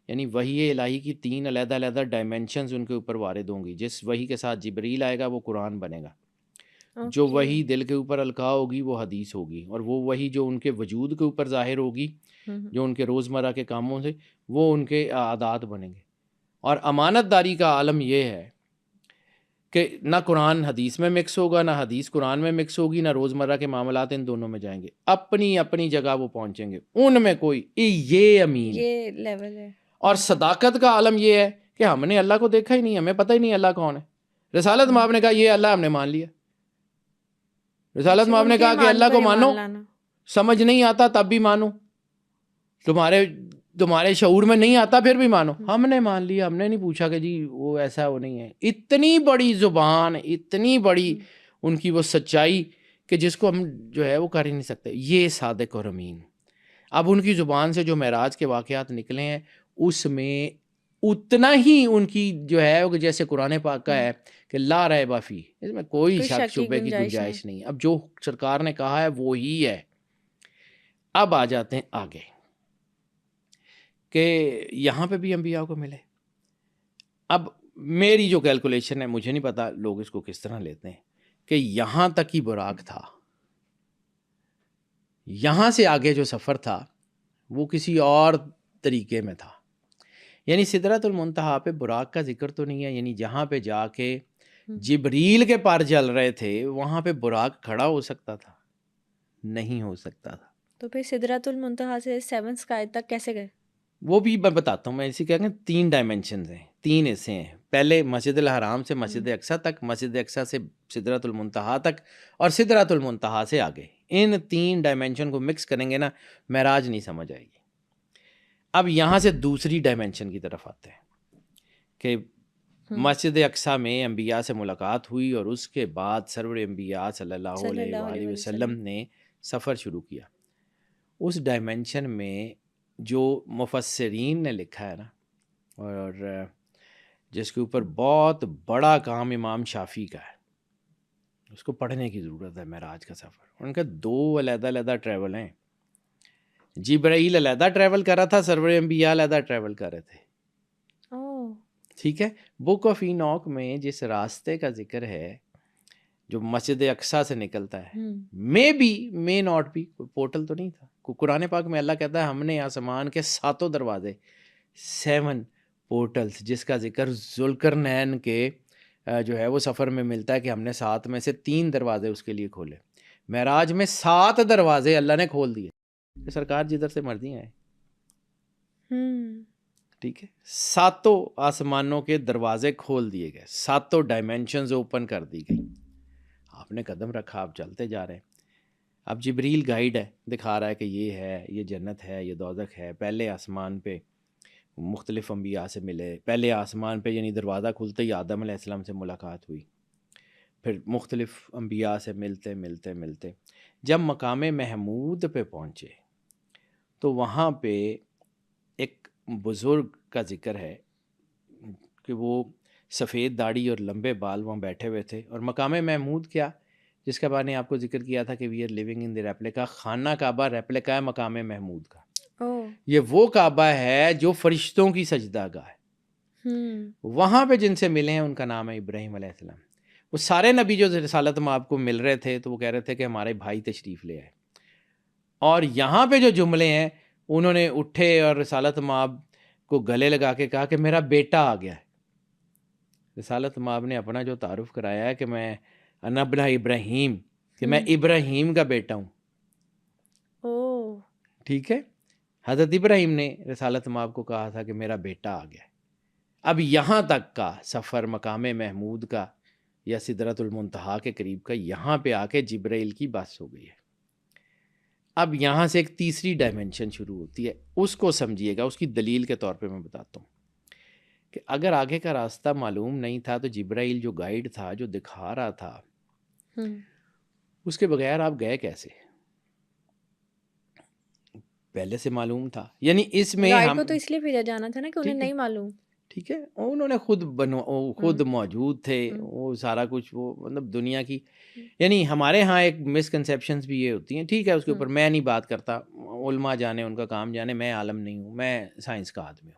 یعنی وحی الہی کی 3 علیحدہ ڈائمینشنز ان کے اوپر وارد ہوں گی. جس وحی کے ساتھ جبریل آئے گا وہ قرآن بنے گا, جو وحی دل کے اوپر القاء ہوگی وہ حدیث ہوگی, اور وہ وحی جو ان کے وجود کے اوپر ظاہر ہوگی, جو ان کے روزمرہ کے کاموں سے, وہ ان کے عادات بنیں گے. اور امانت داری کا عالم یہ ہے کہ نہ قرآن حدیث میں مکس ہوگا, نہ حدیث قرآن میں مکس ہوگی, نہ روزمرہ کے معاملات ان دونوں میں جائیں گے, اپنی اپنی جگہ وہ پہنچیں گے, ان میں کوئی یہ امین, یہ لیول ہے. اور صداقت کا عالم یہ ہے کہ ہم نے اللہ کو دیکھا ہی نہیں, ہمیں پتہ ہی نہیں اللہ کون ہے. رسالت مآب نے کہا یہ اللہ ہم نے مان لیا. رسالت مآب نے کہا کہ اللہ کو مانو, سمجھ نہیں آتا تب بھی مانو, تمہارے شعور میں نہیں آتا پھر بھی مانو. ہم نے مان لیا, ہم نے نہیں پوچھا کہ جی وہ ایسا وہ نہیں ہے. اتنی بڑی زبان, اتنی بڑی ان کی وہ سچائی کہ جس کو ہم جو ہے وہ کر ہی نہیں سکتے. یہ صادق اور امین. اب ان کی زبان سے جو معراج کے واقعات نکلے ہیں اس میں اتنا ہی ان کی جو ہے وہ جیسے قرآن پاک کا ہے کہ لا ریب فیہ, اس میں کوئی شک شبے کی گنجائش نہیں. اب جو سرکار نے کہا ہے وہی ہے. اب آ جاتے ہیں آگے کہ یہاں پہ بھی انبیاء کو ملے. اب میری جو کیلکولیشن ہے, مجھے نہیں پتا لوگ اس کو کس طرح لیتے ہیں, کہ یہاں تک ہی براق تھا, یہاں سے آگے جو سفر تھا وہ کسی اور طریقے میں تھا. یعنی سدرۃ المنتہا پہ براق کا ذکر تو نہیں ہے. یعنی جہاں پہ جا کے جبریل کے پر جل رہے تھے وہاں پہ براق کھڑا ہو سکتا تھا؟ نہیں ہو سکتا تھا. تو پھر سدرۃ المنتہا سے 7 اسکائی تک کیسے گئے؟ وہ بھی میں بتاتا ہوں، میں اسی کہہ 3 ڈائمینشنز ہیں، 3 حصے ہیں. پہلے مسجد الحرام سے مسجد اقصیٰ تک، مسجد اقصیٰ سے سدرۃ المنتہا تک، اور سدرۃ المنتہا سے آگے. ان 3 ڈائمینشن کو مکس کریں گے نا، معراج نہیں سمجھ آئے گی. اب یہاں سے دوسری ڈائمینشن کی طرف آتے ہیں کہ مسجد اقصیٰ میں انبیاء سے ملاقات ہوئی، اور اس کے بعد سرور انبیاء صلی اللہ علیہ وآلہ وسلم نے سفر شروع کیا. اس ڈائمینشن میں جو مفسرین نے لکھا ہے نا، اور جس کے اوپر بہت بڑا کام امام شافعی کا ہے، اس کو پڑھنے کی ضرورت ہے. معراج کا سفر ان کا 2 علیحدہ علیحدہ ٹریول ہیں. جبرائیل علیحدہ ٹریول کر رہا تھا، سرور انبیاء علیحدہ ٹریول کر رہے تھے. ٹھیک ہے. بک آف اینوک میں جس راستے کا ذکر ہے جو مسجد اقصیٰ سے نکلتا ہے، مے ناٹ بی، کوئی پورٹل تو نہیں تھا. قرآن پاک میں اللہ کہتا ہے ہم نے آسمان کے 7 دروازے، 7 پورٹلز، جس کا ذکر ذوالقرنین کے جو ہے وہ سفر میں ملتا ہے کہ ہم نے 7 میں سے 3 دروازے اس کے لیے کھولے. معراج میں 7 دروازے اللہ نے کھول دیے کہ سرکار جدھر سے مرضی آئے. ٹھیک ہے. 7 آسمانوں کے دروازے کھول دیے گئے، 7 ڈائمینشنز اوپن کر دی گئی. آپ نے قدم رکھا، آپ چلتے جا رہے ہیں. اب جبریل گائیڈ ہے، دکھا رہا ہے کہ یہ ہے، یہ جنت ہے، یہ دوزخ ہے. پہلے آسمان پہ مختلف انبیاء سے ملے. پہلے آسمان پہ یعنی دروازہ کھلتے ہی آدم علیہ السلام سے ملاقات ہوئی. پھر مختلف انبیاء سے ملتے ملتے ملتے جب مقام محمود پہ پہنچے تو وہاں پہ ایک بزرگ کا ذکر ہے کہ وہ سفید داڑھی اور لمبے بال وہاں بیٹھے ہوئے تھے. اور مقام محمود کیا، جس کے بارے میں آپ کو ذکر کیا تھا کہ we are living in the replica. خانہ کعبہ ریپلیکا ہے مقام محمود کا. یہ وہ کعبہ ہے جو فرشتوں کی سجدہ گاہ ہے. وہاں پہ جن سے ملے ہیں ان کا نام ہے ابراہیم علیہ السلام. وہ سارے نبی جو رسالت میں آپ کو مل رہے تھے تو وہ کہہ رہے تھے کہ ہمارے بھائی تشریف لے آئے. اور یہاں پہ جو جملے ہیں، انہوں نے اٹھے اور رسالت مآب کو گلے لگا کے کہا کہ میرا بیٹا آ گیا ہے. رسالت مآب نے اپنا جو تعارف کرایا ہے کہ میں انا ابن ابراہیم، کہ میں ابراہیم کا بیٹا ہوں. ٹھیک ہے. حضرت ابراہیم نے رسالت مآب کو کہا تھا کہ میرا بیٹا آ گیا ہے. اب یہاں تک کا سفر مقام محمود کا یا سدرۃ المنتہا کے قریب کا، یہاں پہ آ کے جبرائیل کی بات ہو گئی ہے. اب یہاں سے ایک تیسری ڈائمینشن شروع ہوتی ہے، اس کو سمجھیے گا. اس کی دلیل کے طور پہ میں بتاتا ہوں کہ اگر آگے کا راستہ معلوم نہیں تھا تو جبرائیل جو گائیڈ تھا، جو دکھا رہا تھا، اس کے بغیر آپ گئے کیسے؟ پہلے سے معلوم تھا. یعنی اس میں گائیڈ کو تو اس لیے بھیجا جانا تھا نا کہ انہیں نہیں معلوم. ٹھیک ہے. انہوں نے خود موجود تھے، وہ سارا کچھ، وہ مطلب دنیا کی، یعنی ہمارے ہاں ایک مسکنسیپشنز بھی یہ ہوتی ہیں. ٹھیک ہے، اس کے اوپر میں نہیں بات کرتا، علماء جانے، ان کا کام جانے. میں عالم نہیں ہوں، میں سائنس کا آدمی ہوں.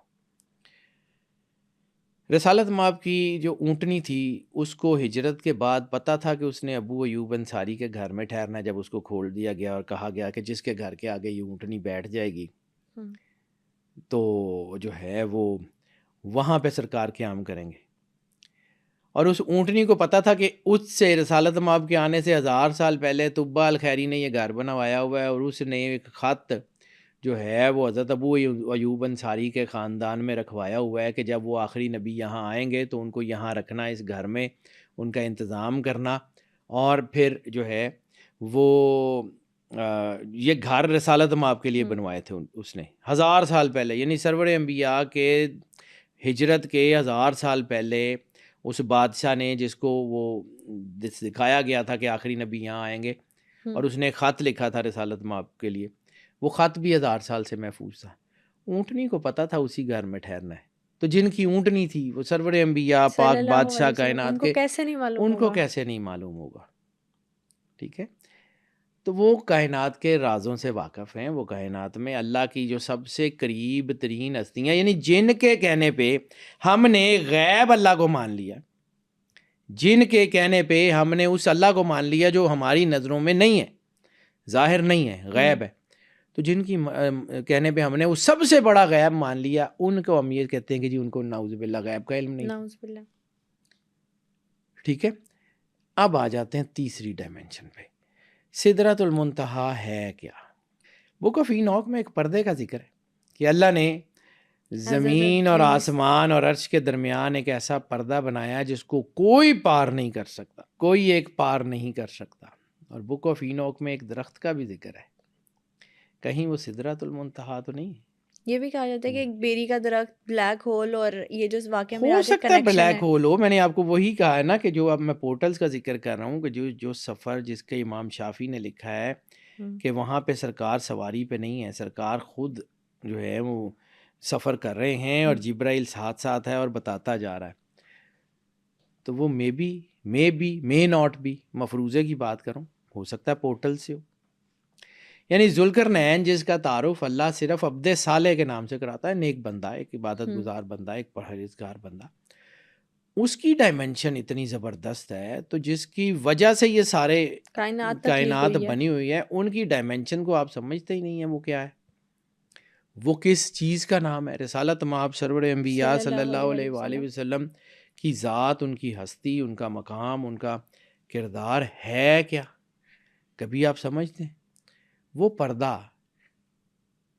رسالت مآب کی جو اونٹنی تھی، اس کو ہجرت کے بعد پتہ تھا کہ اس نے ابو ایوب انصاری کے گھر میں ٹھہرنا ہے. جب اس کو کھول دیا گیا اور کہا گیا کہ جس کے گھر کے آگے یہ اونٹنی بیٹھ جائے گی تو جو ہے وہ وہاں پہ سرکار قیام کریں گے. اور اس اونٹنی کو پتہ تھا کہ اس سے رسالت مآب کے آنے سے 1000 سال پہلے طبہ الخیری نے یہ گھر بنوایا ہوا ہے. اور اس نے ایک خط جو ہے وہ حضرت ابو ایوب انصاری کے خاندان میں رکھوایا ہوا ہے کہ جب وہ آخری نبی یہاں آئیں گے تو ان کو یہاں رکھنا، اس گھر میں ان کا انتظام کرنا. اور پھر جو ہے وہ یہ گھر رسالت مآب کے لیے بنوائے تھے اس نے 1000 سال پہلے. یعنی سرور انبیاء کے ہجرت کے 1000 سال پہلے اس بادشاہ نے، جس کو وہ دکھایا گیا تھا کہ آخری نبی یہاں آئیں گے، اور اس نے ایک خط لکھا تھا رسالت مآب کے لیے. وہ خط بھی 1000 سال سے محفوظ تھا. اونٹنی کو پتہ تھا اسی گھر میں ٹھہرنا ہے. تو جن کی اونٹنی تھی وہ سرور انبیاء پاک بادشاہ کائنات کے، ان کو کیسے نہیں معلوم ہوگا؟ ٹھیک ہے. تو وہ کائنات کے رازوں سے واقف ہیں. وہ کائنات میں اللہ کی جو سب سے قریب ترین ہستیاں، یعنی جن کے کہنے پہ ہم نے غیب اللہ کو مان لیا، جن کے کہنے پہ ہم نے اس اللہ کو مان لیا جو ہماری نظروں میں نہیں ہے، ظاہر نہیں ہے، غیب ہے. تو جن کی کہنے پہ ہم نے وہ سب سے بڑا غیب مان لیا، ان کو ہم یہ کہتے ہیں کہ جی ان کو نعوذ باللہ غیب کا علم نہیں. نعوذ باللہ. ٹھیک ہے. اب آ جاتے ہیں تیسری ڈائمینشن پہ. سدرۃ المنتہا ہے کیا؟ بک آف اینوک میں ایک پردے کا ذکر ہے کہ اللہ نے زمین اور آسمان اور عرش کے درمیان ایک ایسا پردہ بنایا جس کو کوئی پار نہیں کر سکتا، کوئی ایک پار نہیں کر سکتا. اور بک آف اینوک میں ایک درخت کا بھی ذکر ہے، کہیں وہ سدرۃ المنتہا تو نہیں ہے؟ یہ بھی کہا جاتا ہے کہ ایک بیری کا درخت، بلیک ہول، اور یہ جو واقعہ میں ہو سکتا ہے بلیک ہول ہو. میں نے آپ کو وہی کہا ہے نا کہ جو اب میں پورٹلز کا ذکر کر رہا ہوں کہ جو سفر جس کے امام شافعی نے لکھا ہے کہ وہاں پہ سرکار سواری پہ نہیں ہے، سرکار خود جو ہے وہ سفر کر رہے ہیں اور جبرائیل ساتھ ساتھ ہے اور بتاتا جا رہا ہے. تو وہ مے ناٹ بی، مفروضے کی بات کروں، ہو سکتا ہے پورٹل سے ہو. یعنی ذوالقرنین جس کا تعارف اللہ صرف عبد صالح کے نام سے کراتا ہے، نیک بندہ، ایک عبادت گزار بندہ، ایک پرہیزگار بندہ، اس کی ڈائمنشن اتنی زبردست ہے، تو جس کی وجہ سے یہ سارے کائنات بنی ہوئی ہے، ان کی ڈائمنشن کو آپ سمجھتے ہی نہیں ہیں وہ کیا ہے، وہ کس چیز کا نام ہے. رسالت مآب سرور انبیاء صلی اللہ علیہ وآلہ وسلم کی ذات، ان کی ہستی، ان کا مقام، ان کا کردار ہے کیا؟ کبھی آپ سمجھتے ہیں وہ پردہ،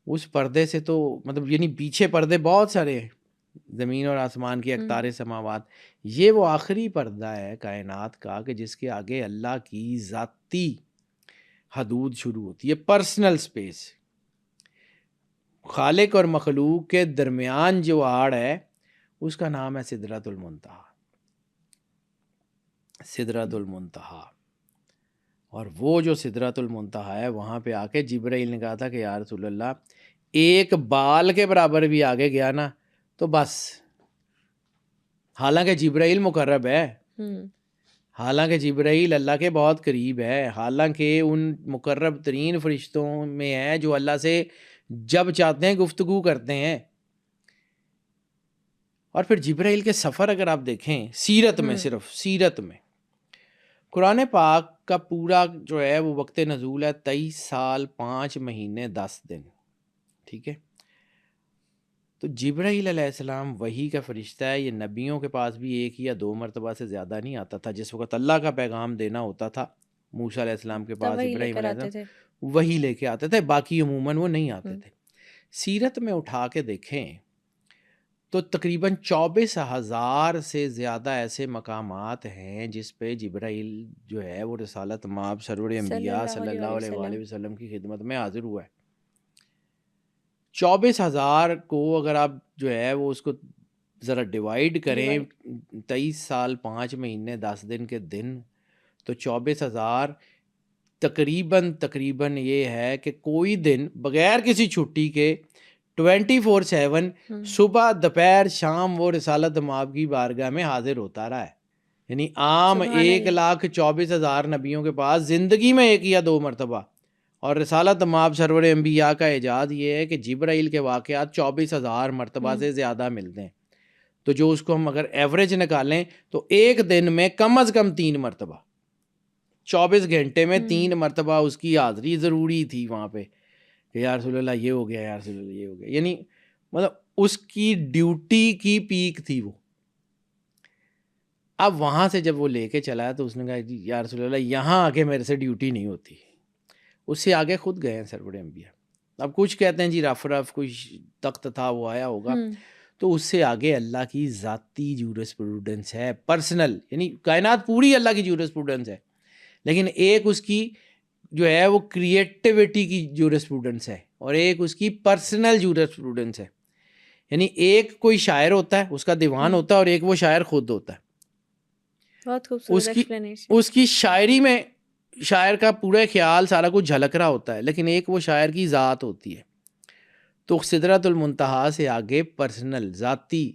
اس پردے سے تو مطلب یعنی پیچھے پردے بہت سارے ہیں، زمین اور آسمان کی اقطار سماوات، یہ وہ آخری پردہ ہے کائنات کا کہ جس کے آگے اللہ کی ذاتی حدود شروع ہوتی ہے، پرسنل سپیس. خالق اور مخلوق کے درمیان جو آڑ ہے اس کا نام ہے سدرۃ المنتہا. سدرۃ المنتہا. اور وہ جو سدرۃ المنتہا ہے وہاں پہ آ کے جبرائیل نے کہا تھا کہ یا رسول اللہ ایک بال کے برابر بھی آگے گیا نا تو بس. حالانکہ جبرائیل مقرب ہے، حالانکہ جبرائیل اللہ کے بہت قریب ہے، حالانکہ ان مقرب ترین فرشتوں میں ہے جو اللہ سے جب چاہتے ہیں گفتگو کرتے ہیں. اور پھر جبرائیل کے سفر اگر آپ دیکھیں سیرت میں، صرف سیرت میں قرآن پاک کا پورا جو ہے وہ وقت نزول ہے 23 سال 5 مہینے 10 دن. ٹھیک ہے، تو جبرائیل علیہ السلام وحی کا فرشتہ ہے، یہ نبیوں کے پاس بھی 1 یا 2 مرتبہ سے زیادہ نہیں آتا تھا. جس وقت اللہ کا پیغام دینا ہوتا تھا موسیٰ علیہ السلام کے پاس، ابراہیم علیہ السلام وہی لے کے آتے تھے، باقی عموماً وہ نہیں آتے تھے. سیرت میں اٹھا کے دیکھیں تو تقریباً 24,000 سے زیادہ ایسے مقامات ہیں جس پہ جبرائیل جو ہے وہ رسالت مآب سرور انبیاء صلی اللہ علیہ وآلہ وسلم کی خدمت میں حاضر ہوا ہے. 24,000 کو اگر آپ جو ہے وہ اس کو ذرا ڈیوائیڈ کریں 23 سال 5 مہینے 10 دن کے دن، تو 24,000 تقریباً یہ ہے کہ کوئی دن بغیر کسی چھٹی کے 24/7 صبح دوپہر شام وہ رسالت مآب کی بارگاہ میں حاضر ہوتا رہا ہے. یعنی عام 1,24,000 نبیوں کے پاس زندگی میں 1 یا 2 مرتبہ، اور رسالت مآب سرور انبیاء کا اعجاز یہ ہے کہ جبرائیل کے واقعات 24,000 مرتبہ سے زیادہ ملتے ہیں. تو جو اس کو ہم اگر ایوریج نکالیں تو ایک دن میں کم از کم 3 مرتبہ، 24 گھنٹے میں 3 مرتبہ اس کی حاضری ضروری تھی وہاں پہ کہ یا رسول اللہ یہ ہو گیا، یا رسول اللہ یہ ہو گیا. یعنی مطلب اس کی ڈیوٹی کی پیک تھی وہ. اب وہاں سے جب وہ لے کے چلا ہے تو اس نے کہا جی یا رسول اللہ یہاں آ کے میرے سے ڈیوٹی نہیں ہوتی. اس سے آگے خود گئے ہیں سرور انبیاء. اب کچھ کہتے ہیں جی رف کچھ تخت تھا وہ آیا ہوگا، تو اس سے آگے اللہ کی ذاتی جورسپروڈنس ہے، پرسنل. یعنی کائنات پوری اللہ کی جورسپروڈنس ہے، لیکن ایک اس کی جو ہے وہ کریٹیوٹی کی جورسپروڈنس ہے اور ایک اس کی پرسنل جورسپروڈنس ہے. یعنی ایک کوئی شاعر ہوتا ہے، اس کا دیوان ہوتا ہے، اور ایک وہ شاعر خود ہوتا ہے. بہت خوبصورت اس کی شاعری میں شاعر کا پورا خیال سارا کچھ جھلک رہا ہوتا ہے، لیکن ایک وہ شاعر کی ذات ہوتی ہے. تو سدرۃ المنتہا سے آگے پرسنل ذاتی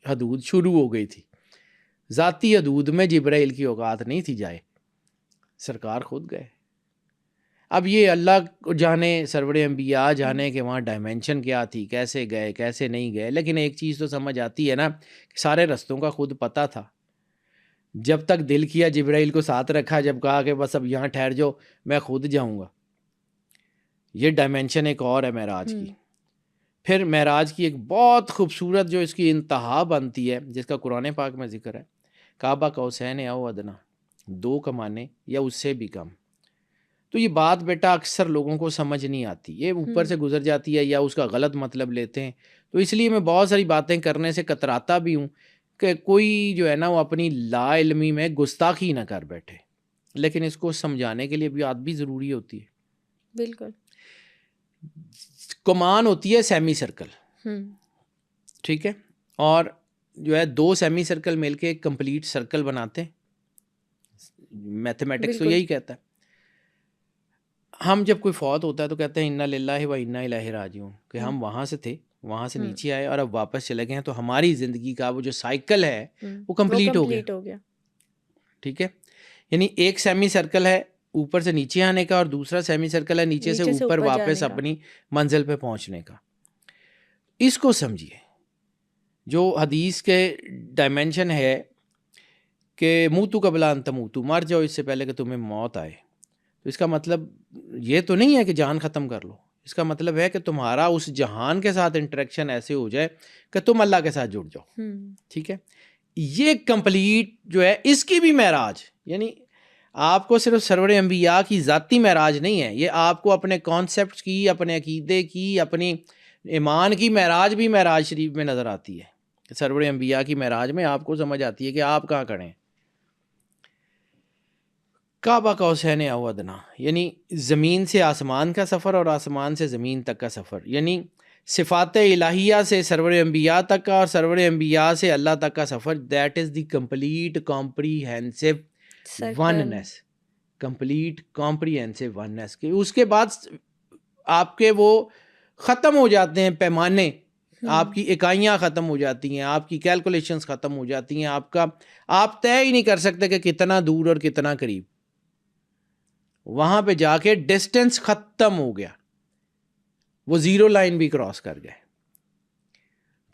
حدود شروع ہو گئی تھی. ذاتی حدود میں جبرائیل کی اوقات نہیں تھی جائے، سرکار خود گئے. اب یہ اللہ جانے، سرور انبیاء جانے کہ وہاں ڈائمنشن کیا تھی، کیسے گئے کیسے نہیں گئے. لیکن ایک چیز تو سمجھ آتی ہے نا کہ سارے رستوں کا خود پتہ تھا. جب تک دل کیا جبرائیل کو ساتھ رکھا، جب کہا کہ بس اب یہاں ٹھہر جاؤ میں خود جاؤں گا. یہ ڈائمنشن ایک اور ہے معراج کی. پھر معراج کی ایک بہت خوبصورت جو اس کی انتہا بنتی ہے جس کا قرآن پاک میں ذکر ہے، کعبہ قوسین او ادنا، 2 کمانے یا اس سے بھی کم. تو یہ بات بیٹا اکثر لوگوں کو سمجھ نہیں آتی، یہ اوپر سے گزر جاتی ہے یا اس کا غلط مطلب لیتے ہیں. تو اس لیے میں بہت ساری باتیں کرنے سے کتراتا بھی ہوں کہ کوئی جو ہے نا وہ اپنی لا علمی میں گستاخی نہ کر بیٹھے، لیکن اس کو سمجھانے کے لیے بھی بات بھی ضروری ہوتی ہے. بالکل. کمان ہوتی ہے سیمی سرکل، ٹھیک ہے، اور جو ہے 2 سیمی سرکل مل کے ایک کمپلیٹ سرکل بناتے ہیں. میتھمیٹکس تو بالکل. یہی کہتا ہے. ہم جب کوئی فوت ہوتا ہے تو کہتے ہیں انا للہ و انا الیہ راجعون، کہ ہم وہاں سے تھے، وہاں سے نیچے آئے اور اب واپس چلے گئے ہیں، تو ہماری زندگی کا وہ جو سائیکل ہے وہ کمپلیٹ ہو گیا. ٹھیک ہے، یعنی ایک سیمی سرکل ہے اوپر سے نیچے آنے کا اور دوسرا سیمی سرکل ہے نیچے سے اوپر واپس اپنی منزل پہ پہنچنے کا. اس کو سمجھیے. جو حدیث کے ڈائمینشن ہے کہ موتو قبل ان تموتو، مر جاؤ اس سے پہلے کہ تمہیں موت آئے، تو اس کا مطلب یہ تو نہیں ہے کہ جان ختم کر لو. اس کا مطلب ہے کہ تمہارا اس جہان کے ساتھ انٹریکشن ایسے ہو جائے کہ تم اللہ کے ساتھ جڑ جاؤ. ٹھیک ہے، یہ کمپلیٹ جو ہے اس کی بھی معراج، یعنی آپ کو صرف سرور انبیاء کی ذاتی معراج نہیں ہے، یہ آپ کو اپنے کانسیپٹس کی، اپنے عقیدے کی، اپنی ایمان کی معراج بھی معراج شریف میں نظر آتی ہے. سرور انبیاء کی معراج میں آپ کو سمجھ آتی ہے کہ آپ کہاں کھڑے ہیں. کعبہ قوسین او ادنیٰ، یعنی زمین سے آسمان کا سفر اور آسمان سے زمین تک کا سفر، یعنی صفات الہیہ سے سرور انبیاء تک کا اور سرور انبیاء سے اللہ تک کا سفر. That is the complete comprehensive oneness, complete comprehensive oneness. کہ اس کے بعد آپ کے وہ ختم ہو جاتے ہیں پیمانے، آپ کی اکائیاں ختم ہو جاتی ہیں، آپ کی کیلکولیشنز ختم ہو جاتی ہیں، آپ طے ہی نہیں کر سکتے کہ کتنا دور اور کتنا قریب. وہاں پہ جا کے ڈسٹینس ختم ہو گیا، وہ زیرو لائن بھی کراس کر گئے.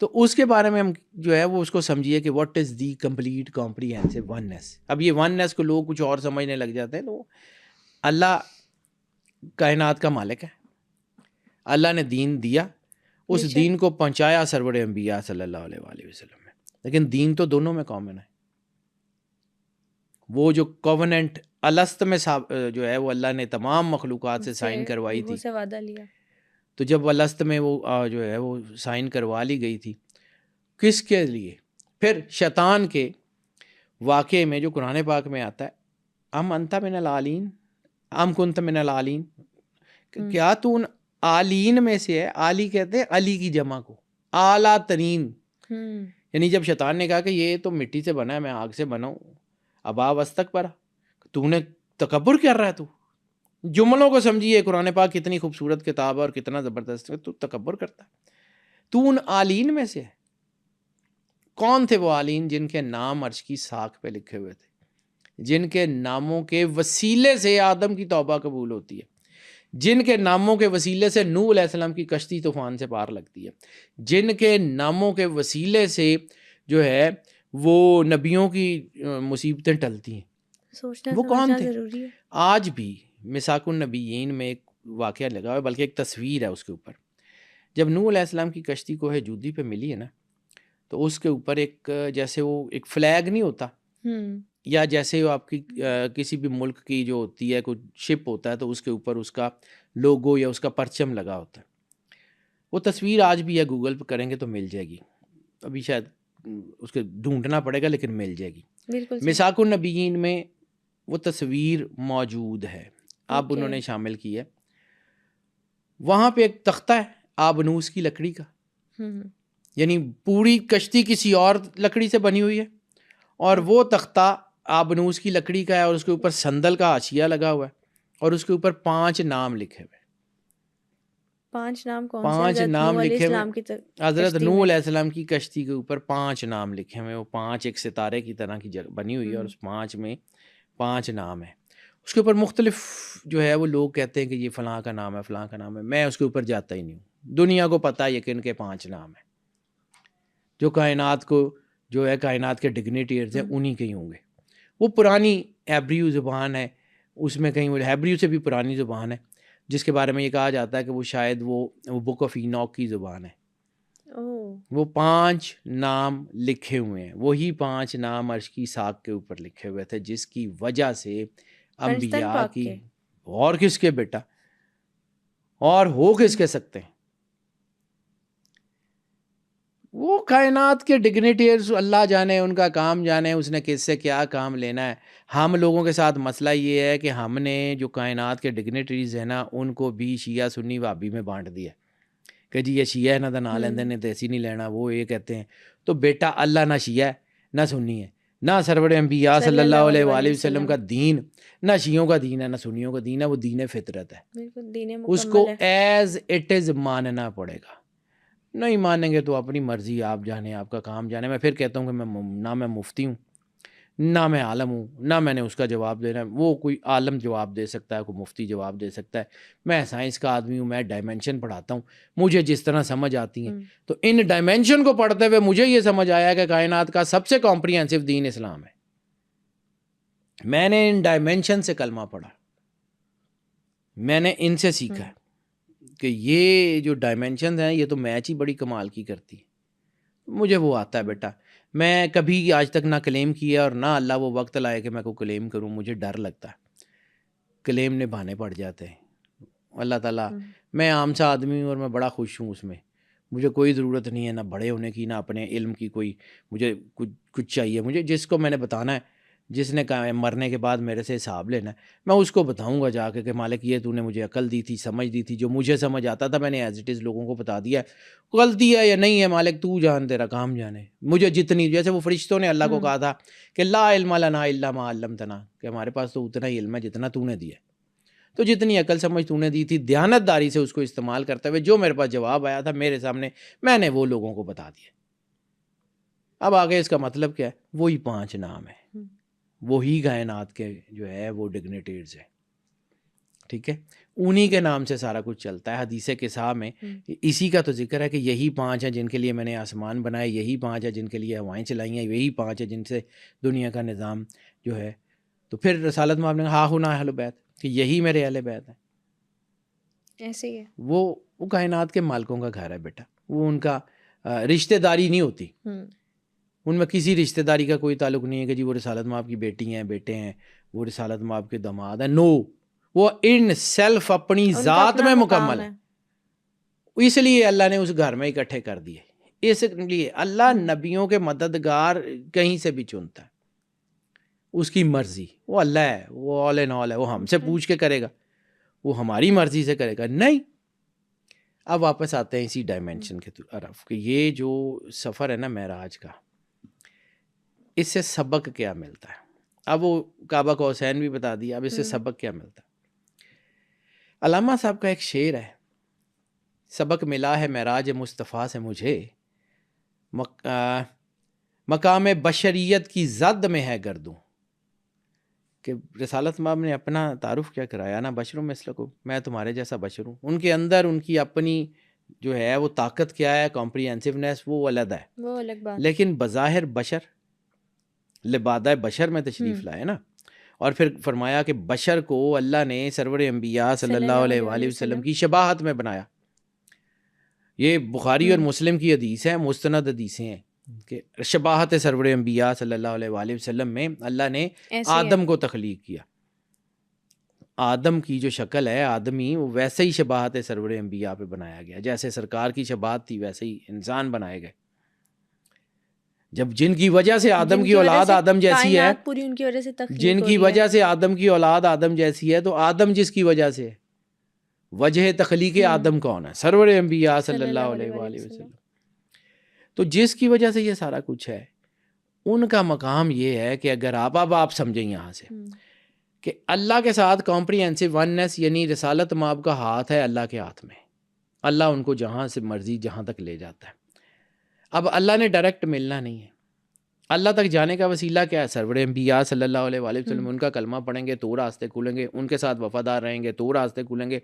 تو اس کے بارے میں ہم جو ہے وہ اس کو سمجھیے کہ what is the complete comprehensive oneness. اب یہ وننس کو لوگ کچھ اور سمجھنے لگ جاتے ہیں. تو اللہ کائنات کا مالک ہے، اللہ نے دین دیا، اس دین کو پہنچایا سرور انبیاء صلی اللہ علیہ وآلہ وسلم میں، لیکن دین تو دونوں میں کامن ہے. وہ جو کووننٹ الست میں جو ہے وہ اللہ نے تمام مخلوقات سے سائن کروائی تھی، وعدہ لیا. تو جب الست میں وہ جو ہے وہ سائن کروا لی گئی تھی، کس کے لیے؟ پھر شیطان کے واقعے میں جو قرآن پاک میں آتا ہے، ام انت من العالین، ام کنت من العالین، کیا تو ان عالین میں سے ہے؟ عالی کہتے ہیں علی کی جمع کو، اعلیٰ ترین. یعنی جب شیطان نے کہا کہ یہ تو مٹی سے بنا ہے، میں آگ سے بنا ہوں، اب آ وستک پر تو نے تکبر کر رہا ہے. تو جملوں کو سمجھیے، قرآن پاک کتنی خوبصورت کتاب ہے اور کتنا زبردست ہے. تو تکبر کرتا ہے، تو ان عالین میں سے ہے. کون تھے وہ عالین؟ جن کے نام عرش کی ساکھ پہ لکھے ہوئے تھے، جن کے ناموں کے وسیلے سے آدم کی توبہ قبول ہوتی ہے، جن کے ناموں کے وسیلے سے نوح علیہ السلام کی کشتی طوفان سے پار لگتی ہے، جن کے ناموں کے وسیلے سے جو ہے وہ نبیوں کی مصیبتیں ٹلتی ہیں. وہ کون تھے؟ آج بھی میثاق النبیین میں ایک واقعہ لگا ہوا ہے، بلکہ ایک تصویر ہے اس کے اوپر. جب نوح علیہ السلام کی کشتی کوہ جودی پہ ملی ہے نا، تو اس کے اوپر ایک جیسے وہ ایک فلیگ نہیں ہوتا، یا جیسے وہ آپ کی کسی بھی ملک کی جو ہوتی ہے کوئی شپ ہوتا ہے تو اس کے اوپر اس کا لوگو یا اس کا پرچم لگا ہوتا ہے. وہ تصویر آج بھی ہے، گوگل پہ کریں گے تو مل جائے گی، ابھی شاید اس کے ڈھونڈنا پڑے گا لیکن مل جائے گی. میثاق النبیین میں وہ تصویر موجود ہے، اب انہوں نے شامل کی ہے. وہاں پہ ایک تختہ ہے آبنوس کی لکڑی کا، یعنی پوری کشتی کسی اور لکڑی سے بنی ہوئی ہے، اور وہ تختہ آبنوس کی لکڑی کا ہے، اور اس کے اوپر صندل کا حاشیہ لگا ہوا ہے، اور اس کے اوپر 5 نام لکھے ہوئے. 5 نام کون سے؟ 5 نام لکھے ہوئے حضرت نوح علیہ السلام کی کشتی کے اوپر 5 نام لکھے ہوئے. وہ 5 ایک ستارے کی طرح کی بنی ہوئی ہے، اور اس 5 میں 5 نام ہیں. اس کے اوپر مختلف جو ہے وہ لوگ کہتے ہیں کہ یہ فلاں کا نام ہے، فلاں کا نام ہے. میں اس کے اوپر جاتا ہی نہیں ہوں. دنیا کو پتہ ہے کہ ان کے 5 نام ہیں، جو کائنات کو جو ہے کائنات کے ڈگنیٹیئرز ہیں انہی کے ہی ہوں گے. وہ پرانی ہیبریو زبان ہے، اس میں کہیں وہ ہیبریو سے بھی پرانی زبان ہے، جس کے بارے میں یہ کہا جاتا ہے کہ وہ شاید وہ بک آف اینوک کی زبان ہے. وہ 5 نام لکھے ہوئے ہیں، وہی 5 نام عرش کی ساکھ کے اوپر لکھے ہوئے تھے، جس کی وجہ سے انبیاء کی اور کس کے بیٹا، اور ہو کس کے سکتے ہیں؟ وہ کائنات کے ڈگنیٹیئرز اللہ جانے، ان کا کام جانے، اس نے کس سے کیا کام لینا ہے۔ ہم لوگوں کے ساتھ مسئلہ یہ ہے کہ ہم نے جو کائنات کے ڈگنیٹریز ہیں نا، ان کو بھی شیعہ سنی وہابی میں بانٹ دیا کہ جی یہ شیعہ ہے نہ نہ لیندے نے دیسی نہیں لینا، وہ یہ کہتے ہیں۔ تو بیٹا اللہ نہ شیعہ ہے نہ سنی ہے، نہ سرور انبیاء صلی اللہ علیہ وآلہ وسلم کا دین، نہ شیعوں کا دین ہے نہ سنیوں کا دین ہے، وہ دین فطرت ہے، بالکل دین اس کو مکمل ہے۔ ایز اٹ از ماننا پڑے گا۔ نہیں مانیں گے تو اپنی مرضی، آپ جانے، آپ کا کام جانے۔ میں پھر کہتا ہوں کہ نہ میں مفتی ہوں، نہ میں عالم ہوں، نہ میں نے اس کا جواب دینا ہے۔ وہ کوئی عالم جواب دے سکتا ہے، کوئی مفتی جواب دے سکتا ہے۔ میں سائنس کا آدمی ہوں، میں ڈائمینشن پڑھاتا ہوں، مجھے جس طرح سمجھ آتی ہیں۔ تو ان ڈائمینشن کو پڑھتے ہوئے مجھے یہ سمجھ آیا کہ کائنات کا سب سے کمپریہنسو دین اسلام ہے۔ میں نے ان ڈائمینشن سے کلمہ پڑھا، میں نے ان سے سیکھا ہے کہ یہ جو ڈائمینشنز ہیں یہ تو میچ ہی بڑی کمال کی کرتی ہے۔ مجھے وہ آتا ہے بیٹا۔ میں کبھی آج تک نہ کلیم کیا اور نہ اللہ وہ وقت لائے کہ میں کو کلیم کروں۔ مجھے ڈر لگتا ہے، کلیم نبھانے پڑ جاتے ہیں۔ اللہ تعالیٰ، میں عام سا آدمی ہوں اور میں بڑا خوش ہوں اس میں۔ مجھے کوئی ضرورت نہیں ہے نہ بڑے ہونے کی، نہ اپنے علم کی، کوئی مجھے کچھ چاہیے۔ مجھے جس کو میں نے بتانا ہے، جس نے کہا مرنے کے بعد میرے سے حساب لینا ہے، میں اس کو بتاؤں گا جا کے کہ مالک یہ تو نے مجھے عقل دی تھی، سمجھ دی تھی، جو مجھے سمجھ آتا تھا میں نے ایز اٹ از لوگوں کو بتا دیا ہے۔ غلطی ہے یا نہیں ہے مالک تو جان، تیرا کام جانے۔ مجھے جتنی، جیسے وہ فرشتوں نے اللہ کو کہا تھا کہ لا علم لنا الا ما علمتنا، کہ ہمارے پاس تو اتنا ہی علم ہے جتنا تو نے دیا ہے۔ تو جتنی عقل سمجھ تو نے دی تھی، دیانت داری سے اس کو استعمال کرتے ہوئے جو میرے پاس جواب آیا تھا میرے سامنے، میں نے وہ لوگوں کو بتا دیا۔ اب آگے اس کا مطلب کیا ہے؟ وہی 5 نام ہے، وہی کائنات کے جو ہے وہ ڈگنیٹیز ہیں، ٹھیک ہے؟ انہی کے نام سے سارا کچھ چلتا ہے۔ حدیث قصہ میں اسی کا تو ذکر ہے کہ یہی 5 ہیں جن کے لیے میں نے آسمان بنائے، یہی 5 ہیں جن کے لیے ہوائیں چلائی ہیں، یہی 5 ہیں جن سے دنیا کا نظام جو ہے۔ تو پھر رسالت میں آپ نے کہا ہا ہنا اہل بیت، کہ یہی میرے اہل بیت ہیں۔ ایسے ہی ہے، وہ کائنات کے مالکوں کا گھر ہے بیٹا، وہ ان کا رشتہ داری نہیں ہوتی، ان میں کسی رشتہ داری کا کوئی تعلق نہیں ہے کہ جی وہ رسالت مآب کی بیٹی ہیں، بیٹے ہیں، وہ رسالت مآب کے داماد ہیں۔ نو، وہ ان سیلف اپنی ذات میں مکمل ہے۔ اس لیے اللہ نے اس گھر میں اکٹھے کر دیے۔ اس لیے اللہ نبیوں کے مددگار کہیں سے بھی چنتا ہے، اس کی مرضی۔ وہ اللہ ہے، وہ آل ان آل ہے، وہ ہم سے پوچھ کے کرے گا، وہ ہماری مرضی سے کرے گا نہیں۔ اب واپس آتے ہیں اسی ڈائمینشن کے طرف کہ یہ جو سفر ہے نا معراج کا، اس سے سبق کیا ملتا ہے؟ اب وہ کعبہ کو حسین بھی بتا دیا، اب اس سے سبق کیا ملتا ہے؟ علامہ صاحب کا ایک شعر ہے، سبق ملا ہے معراج مصطفیٰ سے مجھے، مقام بشریت کی زد میں ہے گردوں، کہ رسالت مآب نے اپنا تعارف کیا کرایا نا، بشروں مثلکم، میں تمہارے جیسا بشر ہوں۔ ان کے اندر ان کی اپنی جو ہے وہ طاقت کیا ہے، کمپریہنسونیس، وہ علیحدہ ہے، وہ الگ بات۔ لیکن بظاہر بشر، لبادہ بشر میں تشریف لائے نا، اور پھر فرمایا کہ بشر کو اللہ نے سرور انبیاء صلی اللہ علیہ وآلہ وسلم کی شباہت میں بنایا۔ یہ بخاری اور مسلم کی حدیث ہے، مستند حدیثیں ہیں کہ شباہت سرور انبیاء صلی اللہ علیہ وآلہ وسلم میں اللہ نے آدم کو تخلیق کیا۔ آدم کی جو شکل ہے آدمی، وہ ویسے ہی شباہت سرور انبیاء پہ بنایا گیا، جیسے سرکار کی شباہت تھی ویسے ہی انسان بنائے گئے۔ جب جن کی وجہ سے آدم کی اولاد آدم جیسی ہے، پوری ان کی وجہ سے تخلیق جن کی وجہ سے آدم کی اولاد آدم جیسی ہے، تو آدم جس کی وجہ سے، وجہ تخلیق آدم کون ہے؟ سرور انبیاء صلی اللہ علیہ وآلہ وسلم۔ تو جس کی وجہ سے یہ سارا کچھ ہے، ان کا مقام یہ ہے کہ اگر آپ سمجھیں یہاں سے کہ اللہ کے ساتھ کمپریہنسو وننس، یعنی رسالت مآب کا ہاتھ ہے اللہ کے ہاتھ میں، اللہ ان کو جہاں سے مرضی جہاں تک لے جاتا ہے۔ اب اللہ نے ڈائریکٹ ملنا نہیں ہے، اللہ تک جانے کا وسیلہ کیا ہے؟ سرور انبیاء صلی اللہ علیہ وآلہ وسلم۔ ان کا کلمہ پڑھیں گے تو راستے کھلیں گے، ان کے ساتھ وفادار رہیں گے تو راستے کھلیں گے،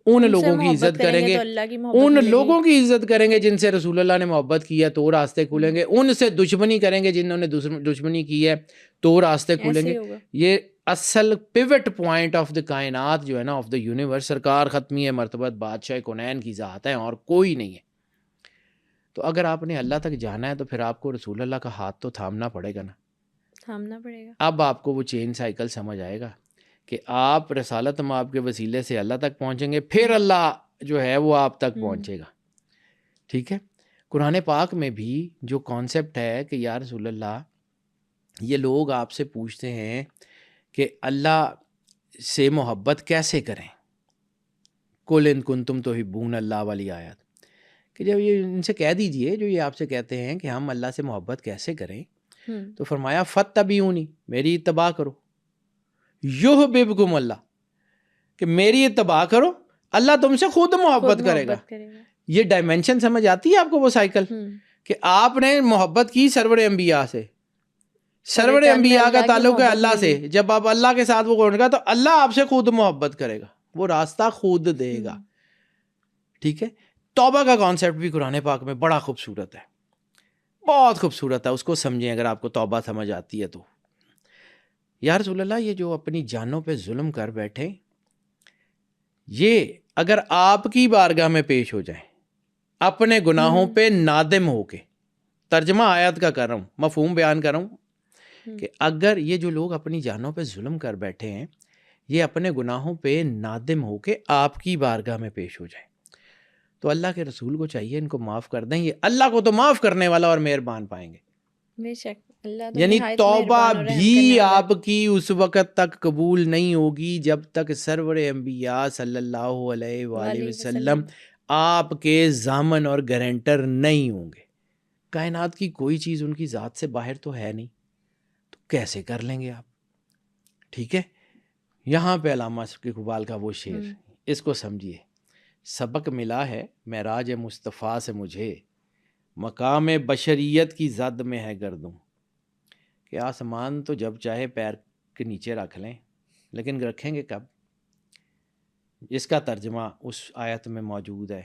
ان لوگوں کی عزت کریں گے، ان لوگوں کی عزت کریں گے جن سے رسول اللہ نے محبت کی ہے تو راستے کھلیں گے، ان سے دشمنی کریں گے جنہوں نے دشمنی کی ہے تو راستے کھلیں گے۔ یہ اصل پیوٹ پوائنٹ آف دا کائنات جو ہے نا، آف دا یونیورس، سرکار ختمی مرتبت بادشاہ کونین کی ذات ہے اور کوئی نہیں ہے۔ تو اگر آپ نے اللہ تک جانا ہے تو پھر آپ کو رسول اللہ کا ہاتھ تو تھامنا پڑے گا نا، تھامنا پڑے گا۔ اب آپ کو وہ چین سائیکل سمجھ آئے گا کہ آپ رسالت مآب کے وسیلے سے اللہ تک پہنچیں گے، پھر اللہ جو ہے وہ آپ تک پہنچے گا. ٹھیک ہے. قرآن پاک میں بھی جو کانسیپٹ ہے کہ یا رسول اللہ، یہ لوگ آپ سے پوچھتے ہیں کہ اللہ سے محبت کیسے کریں، قُلْ إِن كُنتُمْ تُحِبُّونَ اللہ والی آیت، کہ جب یہ ان سے کہہ دیجئے جو یہ آپ سے کہتے ہیں کہ ہم اللہ سے محبت کیسے کریں، تو فرمایا فَاتَّبِعُونِی، میری اتباع کرو، یُحْبِبْکُمُ اللہ، کہ میری اتباع کرو اللہ تم سے خود محبت کرے گا. یہ ڈائمینشن سمجھ آتی ہے آپ کو، وہ سائیکل کہ آپ نے محبت کی سرور انبیاء سے، سرور انبیاء کا تعلق ہے اللہ سے، جب آپ اللہ کے ساتھ وہ کرنے گا تو اللہ آپ سے خود محبت کرے گا، وہ راستہ خود دے گا. ٹھیک ہے. توبہ کا کانسیپٹ بھی قرآن پاک میں بڑا خوبصورت ہے، بہت خوبصورت ہے، اس کو سمجھیں اگر آپ کو توبہ سمجھ آتی ہے تو. یا رسول اللہ، یہ جو اپنی جانوں پہ ظلم کر بیٹھے، یہ اگر آپ کی بارگاہ میں پیش ہو جائیں اپنے گناہوں پہ نادم ہو کے، ترجمہ آیت کا کر رہا ہوں، مفہوم بیان کر رہا ہوں، کہ اگر یہ جو لوگ اپنی جانوں پہ ظلم کر بیٹھے ہیں، یہ اپنے گناہوں پہ نادم ہو کے آپ کی بارگاہ میں پیش ہو جائیں، تو اللہ کے رسول کو چاہیے ان کو معاف کر دیں. یہ اللہ کو تو معاف کرنے والا اور مہربان پائیں گے. بے شک اللہ یعنی توبہ بھی آپ کی اس وقت تک قبول نہیں ہوگی جب تک سرور انبیاء صلی اللہ علیہ وآلہ وسلم آپ کے ضامن اور گارنٹر نہیں ہوں گے. کائنات کی کوئی چیز ان کی ذات سے باہر تو ہے نہیں، تو کیسے کر لیں گے آپ؟ ٹھیک ہے. یہاں پہ علامہ اقبال کا وہ شعر، اس کو سمجھیے. سبق ملا ہے معراج مصطفیٰ سے مجھے، مقام بشریت کی زد میں ہے گردوں، کہ آسمان تو جب چاہے پیر کے نیچے رکھ لیں، لیکن رکھیں گے کب؟ اس کا ترجمہ اس آیت میں موجود ہے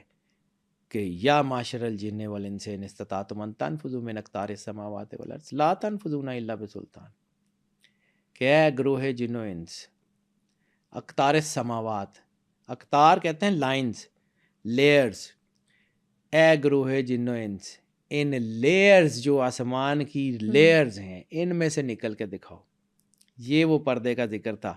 کہ یا معاشر الجن والانس ان استطعتم ان تنفذوا من اقطار السماوات والارض لا تنفذون الا بسلطان، کہ اے گروہ جن و انس، اقطار السماوات، اقطار کہتے ہیں لائنز، لیئرز، اے گروہ جن و انس، ان لیئرز جو آسمان کی لیئرز ہیں ان میں سے نکل کے دکھاؤ. یہ وہ پردے کا ذکر تھا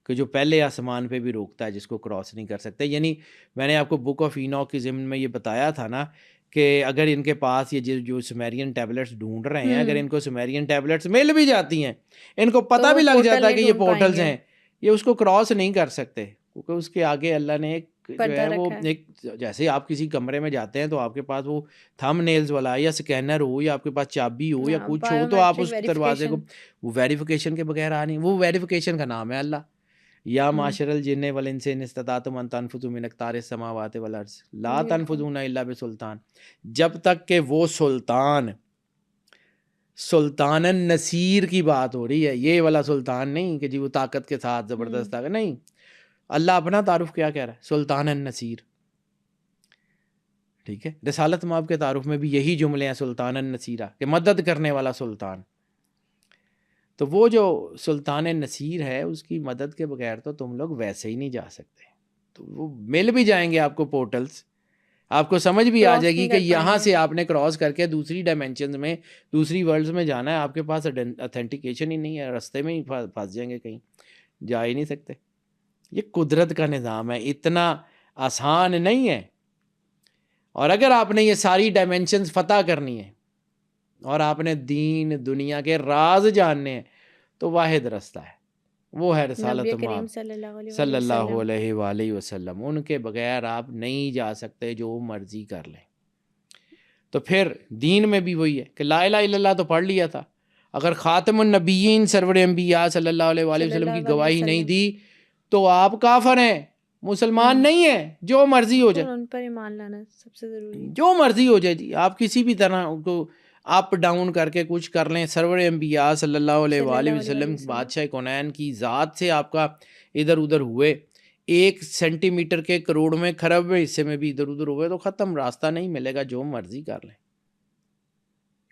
کہ جو پہلے آسمان پہ بھی روکتا ہے، جس کو کراس نہیں کر سکتے. یعنی میں نے آپ کو بک آف اینوک کی ضمن میں یہ بتایا تھا نا کہ اگر ان کے پاس یہ جو سومیرین ٹیبلٹس ڈھونڈ رہے ہیں، اگر ان کو سومیرین ٹیبلٹس مل بھی جاتی ہیں، ان کو پتہ بھی لگ جاتا ہے کہ یہ پورٹلز ہیں، یہ اس کو کراس نہیں کر سکتے، کیونکہ اس کے آگے اللہ نے ایک جو ہے وہ ایک، جیسے آپ کسی کمرے میں جاتے ہیں تو آپ کے پاس وہ تھم نیلز والا یا سکینر ہو یا آپ کے پاس چابی ہو یا کچھ ہو تو آپ اس دروازے کو، وہ ویریفیکیشن کے بغیر آ نہیں، وہ ویریفیکیشن کا نام ہے اللہ. یا معاشر الجن والانس ان استطعتم ان تنفذوا من اقطار السماوات والارض لا تنفذون الا بسلطان. جب تک کہ وہ سلطان النصیر کی بات ہو رہی ہے، یہ والا سلطان نہیں کہ جی وہ طاقت کے ساتھ زبردست طاقت نہیں. اللہ اپنا تعارف کیا کہہ رہا ہے؟ سلطان النصیر. ٹھیک ہے. رسالت مآب کے تعارف میں بھی یہی جملے ہیں، سلطان النصیرہ، کہ مدد کرنے والا سلطان. تو وہ جو سلطان نصیر ہے اس کی مدد کے بغیر تو تم لوگ ویسے ہی نہیں جا سکتے. تو وہ مل بھی جائیں گے آپ کو پورٹلز، آپ کو سمجھ بھی آ جائے گی کہ یہاں سے آپ نے کراس کر کے دوسری ڈائمینشنز میں، دوسری ورلڈز میں جانا ہے، آپ کے پاس اتھینٹیکیشن ہی نہیں ہے، رستے میں ہی پھنس جائیں گے، کہیں جا ہی نہیں سکتے. یہ قدرت کا نظام ہے، اتنا آسان نہیں ہے. اور اگر آپ نے یہ ساری ڈائمینشنز فتح کرنی ہے اور آپ نے دین دنیا کے راز جاننے ہیں تو واحد رستہ ہے، وہ ہے رسالت مآب صلی اللہ علیہ وآلہ وسلم. ان کے بغیر آپ نہیں جا سکتے، جو مرضی کر لیں. تو پھر دین میں بھی وہی ہے کہ لا الہ الا اللہ تو پڑھ لیا تھا، اگر خاتم النبیین سرور انبیاء صلی اللہ علیہ وآلہ وسلم کی گواہی نہیں دی تو آپ کافر ہیں، مسلمان نہیں ہیں. جو مرضی ہو جائے، ان پر ایمان لانا سب سے ضروری ہے. جو مرضی ہو جائے جی، آپ کسی بھی طرح کو اپ ڈاؤن کر کے کچھ کر لیں، سرور انبیاء صلی اللہ علیہ وآلہ وسلم بادشاہ کونین کی ذات سے آپ کا ادھر ادھر ہوئے، 1 سینٹی میٹر کے کروڑویں کھربویں حصے میں بھی ادھر ادھر ہوئے تو ختم، راستہ نہیں ملے گا. جو مرضی کر لیں،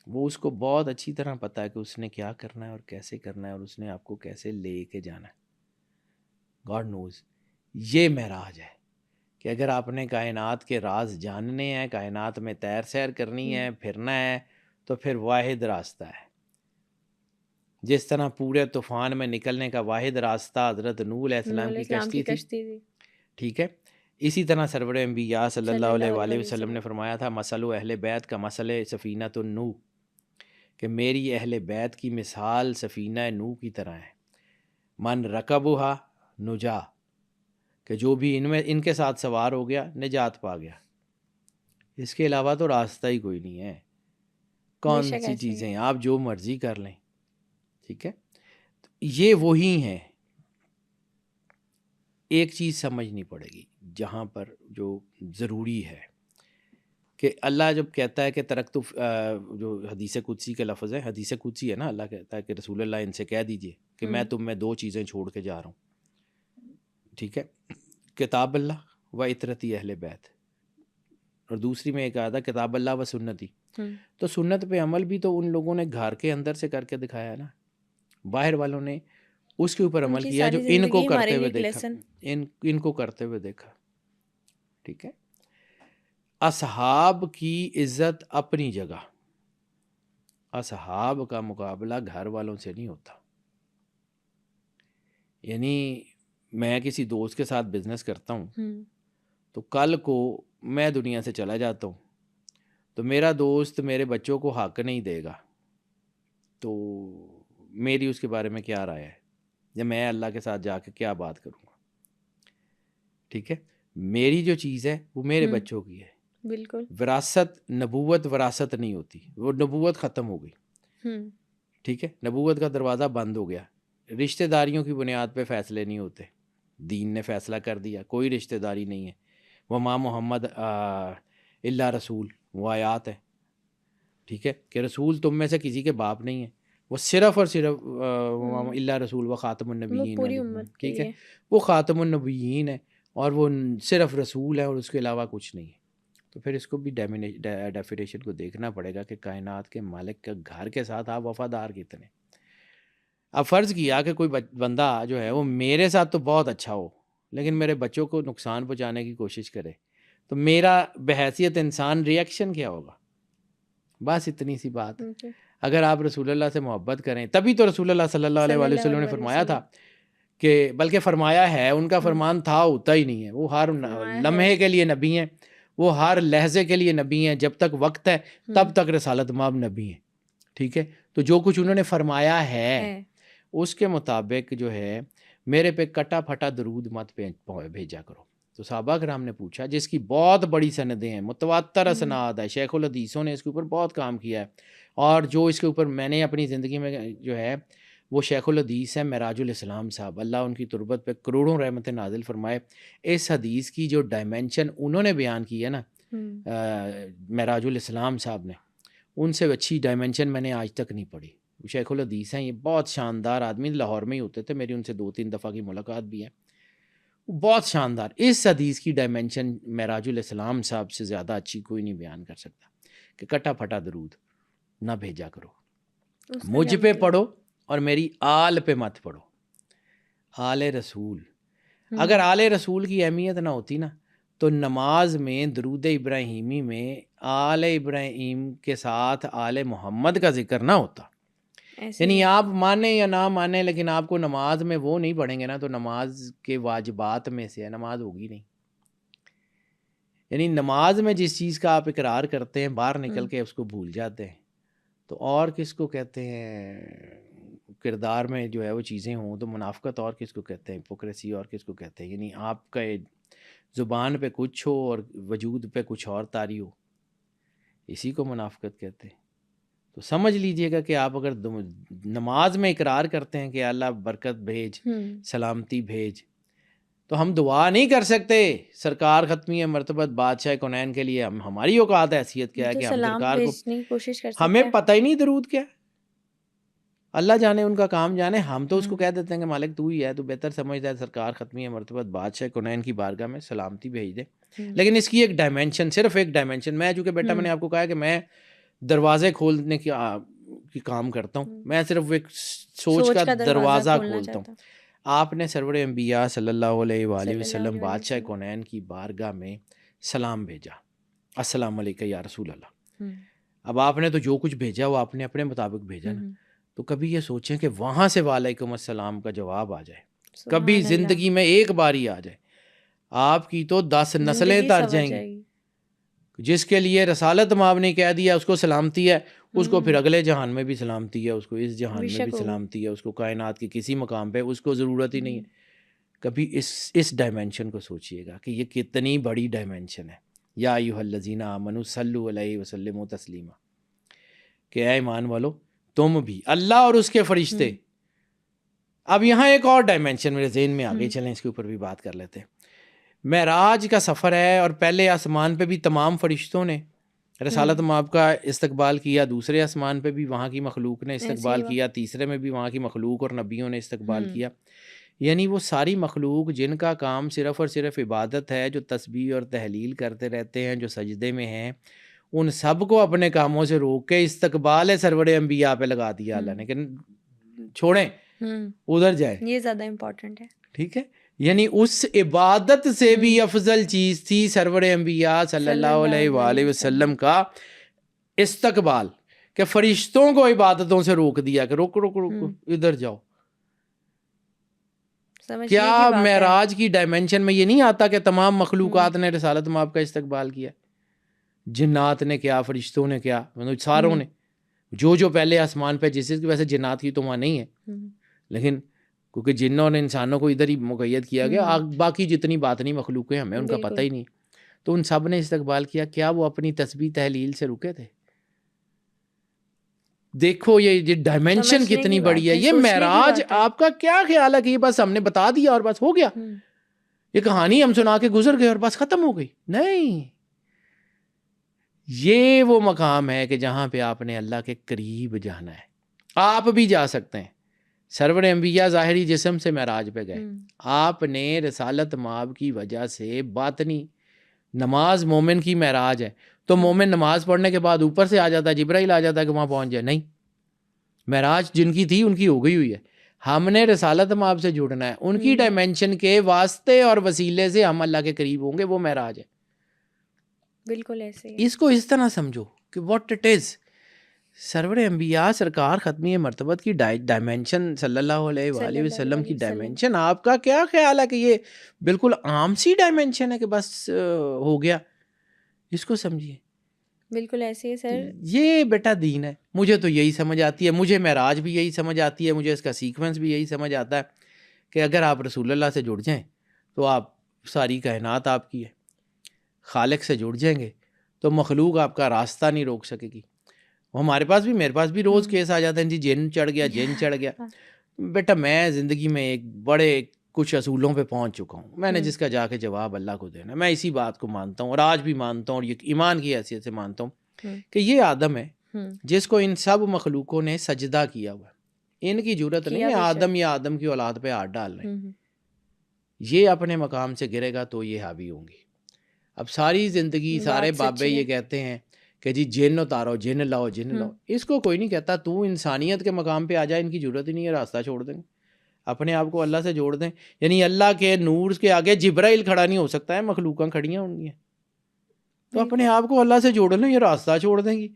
وہ اس کو بہت اچھی طرح پتہ ہے کہ اس نے کیا کرنا ہے اور کیسے کرنا ہے اور اس نے آپ کو کیسے لے کے جانا ہے. God knows. یہ معراج ہے کہ اگر آپ نے کائنات کے راز جاننے ہیں، کائنات میں تیر سیر کرنی ہے، پھرنا ہے، تو پھر واحد راستہ ہے، جس طرح پورے طوفان میں نکلنے کا واحد راستہ حضرت نوح علیہ السلام کی کشتی تھی، تھی. ٹھیک ہے، اسی طرح سرور انبیاء صلی اللہ علیہ وآلہ علیہ وسلم نے فرمایا تھا مثل اہل بیت کا مثل سفینۃ النوح، کہ میری اہل بیت کی مثال سفینہ نوح کی طرح ہے، من رکبھا نجا، کہ جو بھی ان کے ساتھ سوار ہو گیا نجات پا گیا، اس کے علاوہ تو راستہ ہی کوئی نہیں ہے. کون سی چیزیں ہیں، آپ جو مرضی کر لیں، ٹھیک ہے. یہ وہی ہیں. ایک چیز سمجھنی پڑے گی جہاں پر جو ضروری ہے کہ اللہ جب کہتا ہے کہ ترکت، جو حدیث قدسی کے لفظ ہے، حدیث قدسی ہے نا، اللہ کہتا ہے کہ رسول اللہ ان سے کہہ دیجئے کہ میں تم میں 2 چیزیں چھوڑ کے جا رہا ہوں، ٹھیک ہے، کتاب اللہ و اطرتی اہل بیت، اور دوسری میں ایک آدھا کتاب اللہ و سنتی. تو سنت پہ عمل بھی تو ان لوگوں نے گھر کے اندر سے کر کے دکھایا ہے نا، باہر والوں نے اس کے اوپر عمل کیا جو ان کو کرتے ہوئے دیکھا، ان کو کرتے ہوئے دیکھا، ٹھیک ہے. اصحاب کی عزت اپنی جگہ، اصحاب کا مقابلہ گھر والوں سے نہیں ہوتا. یعنی میں کسی دوست کے ساتھ بزنس کرتا ہوں تو کل کو میں دنیا سے چلا جاتا ہوں تو میرا دوست میرے بچوں کو حق نہیں دے گا، تو میری اس کے بارے میں کیا رائے ہے، یا میں اللہ کے ساتھ جا کے کیا بات کروں گا، ٹھیک ہے. میری جو چیز ہے وہ میرے بچوں کی ہے. بالکل. وراثت، نبوت وراثت نہیں ہوتی، وہ نبوت ختم ہو گئی، ٹھیک ہے، نبوت کا دروازہ بند ہو گیا. رشتہ داریوں کی بنیاد پہ فیصلے نہیں ہوتے، دین نے فیصلہ کر دیا کوئی رشتہ داری نہیں ہے. وما محمد الا رسول، وہ آیات ہے، ٹھیک ہے، کہ رسول تم میں سے کسی کے باپ نہیں ہے، وہ صرف اور صرف الا رسول و خاتم النبیین، ٹھیک ہے، وہ خاتم النبیین ہے اور وہ صرف رسول ہے اور اس کے علاوہ کچھ نہیں ہے. تو پھر اس کو بھی ڈیفینیشن کو دیکھنا پڑے گا کہ کائنات کے مالک کے گھر کے ساتھ آپ وفادار کتنے. اب فرض کیا کہ کوئی بندہ جو ہے وہ میرے ساتھ تو بہت اچھا ہو لیکن میرے بچوں کو نقصان پہنچانے کی کوشش کرے، تو میرا بحیثیت انسان ریئیکشن کیا ہوگا؟ بس اتنی سی بات. اگر آپ رسول اللہ سے محبت کریں، تبھی تو رسول اللہ صلی اللہ علیہ وآلہ وسلم نے فرمایا تھا کہ، بلکہ فرمایا ہے، ان کا فرمان تھا ہوتا ہی نہیں ہے، وہ ہر لمحے کے لیے نبی ہیں، وہ ہر لہجے کے لیے نبی ہیں، جب تک وقت ہے تب تک رسالت مآب نبی ہیں، ٹھیک ہے. تو جو کچھ انہوں نے فرمایا ہے اس کے مطابق جو ہے میرے پہ کٹا پھٹا درود مت بھیجا کرو. تو صحابہ کرام نے پوچھا، جس کی بہت بڑی سندیں ہیں، متواتر اسناد ہے، شیخ الحدیثوں نے اس کے اوپر بہت کام کیا ہے، اور جو اس کے اوپر میں نے اپنی زندگی میں جو ہے وہ شیخ الحدیث ہے معراج الاسلام صاحب، اللہ ان کی تربت پہ کروڑوں رحمت نازل فرمائے. اس حدیث کی جو ڈائمینشن انہوں نے بیان کی ہے نا معراج الاسلام صاحب نے، ان سے اچھی ڈائمینشن میں نے آج تک نہیں پڑھی. شیخ الحدیث ہیں، یہ بہت شاندار آدمی، لاہور میں ہی ہوتے تھے، میری ان سے 2-3 دفعہ کی ملاقات بھی ہے، بہت شاندار. اس حدیث کی ڈائمینشن معراج الاسلام صاحب سے زیادہ اچھی کوئی نہیں بیان کر سکتا کہ کٹا پھٹا درود نہ بھیجا کرو، مجھ پہ پڑھو اور میری آل پہ مت پڑھو. آل رسول، اگر آل رسول کی اہمیت نہ ہوتی نا تو نماز میں درود ابراہیمی میں آل ابراہیم کے ساتھ آل محمد کا ذکر نہ ہوتا. یعنی آپ مانیں یا نہ مانیں لیکن آپ کو نماز میں وہ نہیں پڑھیں گے نا تو نماز کے واجبات میں سے ہے، نماز ہوگی نہیں. یعنی نماز میں جس چیز کا آپ اقرار کرتے ہیں باہر نکل کے اس کو بھول جاتے ہیں، تو اور کس کو کہتے ہیں کردار میں جو ہے وہ چیزیں ہوں تو منافقت، اور کس کو کہتے ہیں ہپوکریسی، اور کس کو کہتے ہیں یعنی آپ کا زبان پہ کچھ ہو اور وجود پہ کچھ اور طاری ہو، اسی کو منافقت کہتے ہیں. تو سمجھ لیجئے گا کہ آپ اگر نماز میں اقرار کرتے ہیں کہ اللہ برکت بھیج، سلامتی بھیج، تو ہم دعا نہیں کر سکتے سرکار ختمی مرتبت بادشاہ کونین کے لیے. ہماری اوقات حیثیت کیا ہے کہ ہم سرکار کو، ہمیں پتہ ہی نہیں درود کیا، اللہ جانے ان کا کام جانے. ہم تو اس کو کہہ دیتے ہیں کہ مالک تو ہی ہے، تو بہتر سمجھتا ہے سرکار ختمی مرتبت بادشاہ کونین کی بارگاہ میں سلامتی بھیج دے. لیکن اس کی ایک ڈائمینشن، صرف ایک ڈائمینشن، میں چونکہ بیٹا میں نے آپ کو کہا کہ میں دروازے کھولنے کی کام کرتا ہوں، میں صرف ایک سوچ کا دروازہ کھولتا ہوں. آپ نے سرور انبیاء صلی اللہ علیہ وآلہ وسلم بادشاہ کونین کی بارگاہ میں سلام بھیجا، السلام علیکم یا رسول اللہ. اب آپ نے تو جو کچھ بھیجا وہ آپ نے اپنے مطابق بھیجا نا، تو کبھی یہ سوچیں کہ وہاں سے وعلیکم السلام کا جواب آ جائے, کبھی سبحان اللہ. زندگی میں ایک بار ہی آ جائے, آپ کی تو 10 نسلیں زندگی تر سنور جائیں جائے گی. گی. جس کے لیے رسالت مآب نے کہہ دیا اس کو سلامتی ہے, اس کو ہوں. پھر اگلے جہان میں بھی سلامتی ہے, اس کو اس جہان بے میں شک بھی ہوگی. سلامتی ہے, اس کو کائنات کے کسی مقام پہ اس کو ضرورت ہی نہیں ہے. کبھی اس ڈائمینشن کو سوچئے گا کہ یہ کتنی بڑی ڈائمینشن ہے. یا ایھا الذین آمنوا صلوا علیہ وسلموا تسلیما, کہ اے ایمان والو تم بھی, اللہ اور اس کے فرشتے. اب یہاں ایک اور ڈائمینشن میرے ذہن میں آگے, چلیں اس کے اوپر بھی بات کر لیتے ہیں. معراج کا سفر ہے اور پہلے آسمان پہ بھی تمام فرشتوں نے رسالت مآب کا استقبال کیا, دوسرے آسمان پہ بھی وہاں کی مخلوق نے استقبال کیا, تیسرے میں بھی وہاں کی مخلوق اور نبیوں نے استقبال کیا. یعنی وہ ساری مخلوق جن کا کام صرف اور صرف عبادت ہے, جو تسبیح اور تحلیل کرتے رہتے ہیں, جو سجدے میں ہیں, ان سب کو اپنے کاموں سے روک کے استقبال سرور انبیاء پہ لگا دیا اللہ نے کہ چھوڑیں ادھر جائیں. یہ زیادہ امپورٹنٹ ہے. ٹھیک ہے, یعنی اس عبادت سے بھی افضل چیز تھی سرور انبیاء صلی اللہ علیہ وآلہ وسلم کا استقبال, کہ فرشتوں کو عبادتوں سے روک دیا کہ روکو روکو روکو ادھر جاؤ. کیا معراج کی ڈائمینشن میں یہ نہیں آتا کہ تمام مخلوقات نے رسالت مآب کا استقبال کیا؟ جنات نے کیا, فرشتوں نے کیا, مطلب ساروں نے, جو پہلے آسمان پہ, جس کی وجہ سے جنات کی تو وہاں نہیں ہے, لیکن کیونکہ جنوں نے انسانوں کو ادھر ہی مقید کیا گیا, باقی جتنی باطنی مخلوقیں ہمیں ان کا پتہ ہی نہیں, تو ان سب نے استقبال کیا. کیا وہ اپنی تسبیح تحلیل سے رکے تھے؟ دیکھو یہ ڈائمینشن کتنی بڑی ہے. یہ معراج آپ کا کیا خیال ہے کہ یہ بس ہم نے بتا دیا اور بس ہو گیا, یہ کہانی ہم سنا کے گزر گئے اور بس ختم ہو گئی؟ نہیں, یہ وہ مقام ہے کہ جہاں پہ آپ نے اللہ کے قریب جانا ہے. آپ بھی جا سکتے ہیں, سرور انبیاء ظاہری جسم سے معراج پہ گئے, آپ نے رسالت مآب کی وجہ سے باطنی نماز, مومن کی معراج ہے, تو مومن نماز پڑھنے کے بعد اوپر سے آ جاتا ہے, جبرائیل آ جاتا ہے کہ وہاں پہنچ جائے. نہیں, معراج جن کی تھی ان کی ہو گئی ہوئی ہے. ہم نے رسالت مآب سے جڑنا ہے, ان کی ڈائمینشن کے واسطے اور وسیلے سے ہم اللہ کے قریب ہوں گے, وہ معراج ہے. بالکل ایسے اس کو اس طرح سمجھو کہ واٹ اٹ از. سرور انبیاء سرکار ختمی مرتبت کی ڈائمینشن, صلی اللہ علیہ وآلہ وسلم کی ڈائمینشن, آپ کا کیا خیال ہے کہ یہ بالکل عام سی ڈائمینشن ہے کہ بس ہو گیا؟ اس کو سمجھیے. بالکل ایسے ہی سر, یہ بیٹا دین ہے. مجھے تو یہی سمجھ آتی ہے, مجھے معراج بھی یہی سمجھ آتی ہے, مجھے اس کا سیکوینس بھی یہی سمجھ آتا ہے کہ اگر آپ رسول اللہ سے جڑ جائیں تو آپ, ساری کائنات آپ کی ہے. خالق سے جڑ جائیں گے تو مخلوق آپ کا راستہ نہیں روک سکے گی. ہمارے پاس بھی, میرے پاس بھی روز کیس آ جاتے ہیں, جی جن چڑھ گیا, جن چڑھ گیا. بیٹا میں زندگی میں ایک بڑے کچھ اصولوں پہ پہنچ چکا ہوں, میں نے جس کا جا کے جواب اللہ کو دینا, میں اسی بات کو مانتا ہوں اور آج بھی مانتا ہوں, اور یہ ایمان کی حیثیت سے مانتا ہوں کہ یہ آدم ہے جس کو ان سب مخلوقوں نے سجدہ کیا ہوا. ان کی جرت نہیں ہے آدم یا آدم کی اولاد پہ ہاتھ ڈال رہے ہیں. یہ اپنے مقام سے گرے گا تو یہ حاوی ہوں گی. اب ساری زندگی سارے بابے یہ کہتے ہیں کہ جی جن اتارو, جن لاؤ, جن لاؤ. اس کو کوئی نہیں کہتا, تو انسانیت کے مقام پہ آ جائے, ان کی ضرورت ہی نہیں ہے, راستہ چھوڑ دیں گے, اپنے آپ کو اللہ سے جوڑ دیں. یعنی اللہ کے نور کے آگے جبرائیل کھڑا نہیں ہو سکتا ہے, مخلوقاں کھڑیاں ہوں گی, تو اپنے آپ کو اللہ سے جوڑ لیں, یہ راستہ چھوڑ دیں گی.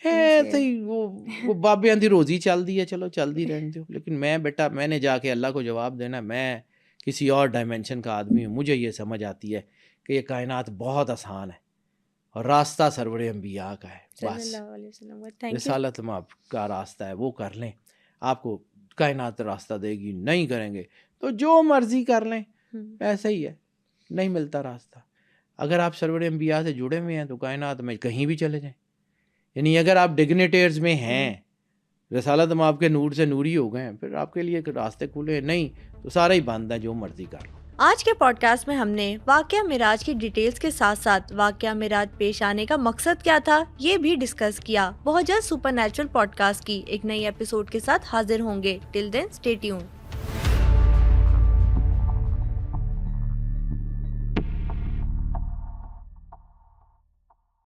ایسے ہی وہ بابے اندھی روزی چل دی ہے, چلو چل دی رہنے دو. لیکن میں بیٹا, میں نے جا کے اللہ کو جواب دینا, میں کسی اور ڈائمینشن کا آدمی ہوں. مجھے یہ سمجھ آتی ہے کہ یہ کائنات بہت آسان ہے اور راستہ سرور انبیاء کا ہے. بس رسالت مآب کا راستہ ہے, وہ کر لیں, آپ کو کائنات راستہ دے گی. نہیں کریں گے تو جو مرضی کر لیں, ایسا ہی ہے, نہیں ملتا راستہ. اگر آپ سرور انبیاء سے جڑے ہوئے ہیں تو کائنات میں کہیں بھی چلے جائیں. یعنی اگر آپ ڈگنیٹیئرز میں ہیں, رسالت مآب کے نور سے نوری ہو گئے ہیں, پھر آپ کے لیے راستے کھلے. نہیں تو سارا ہی بند ہے, جو مرضی کر لو. آج کے پوڈ کاسٹ میں ہم نے واقعہ معراج کی ڈیٹیلز کے ساتھ ساتھ واقعہ معراج پیش آنے کا مقصد کیا تھا یہ بھی ڈسکس کیا. بہت جلد سپر نیچرل پوڈ کاسٹ کی ایک نئی ایپیسوڈ کے ساتھ حاضر ہوں گے. ٹل دین اسٹے ٹیونڈ.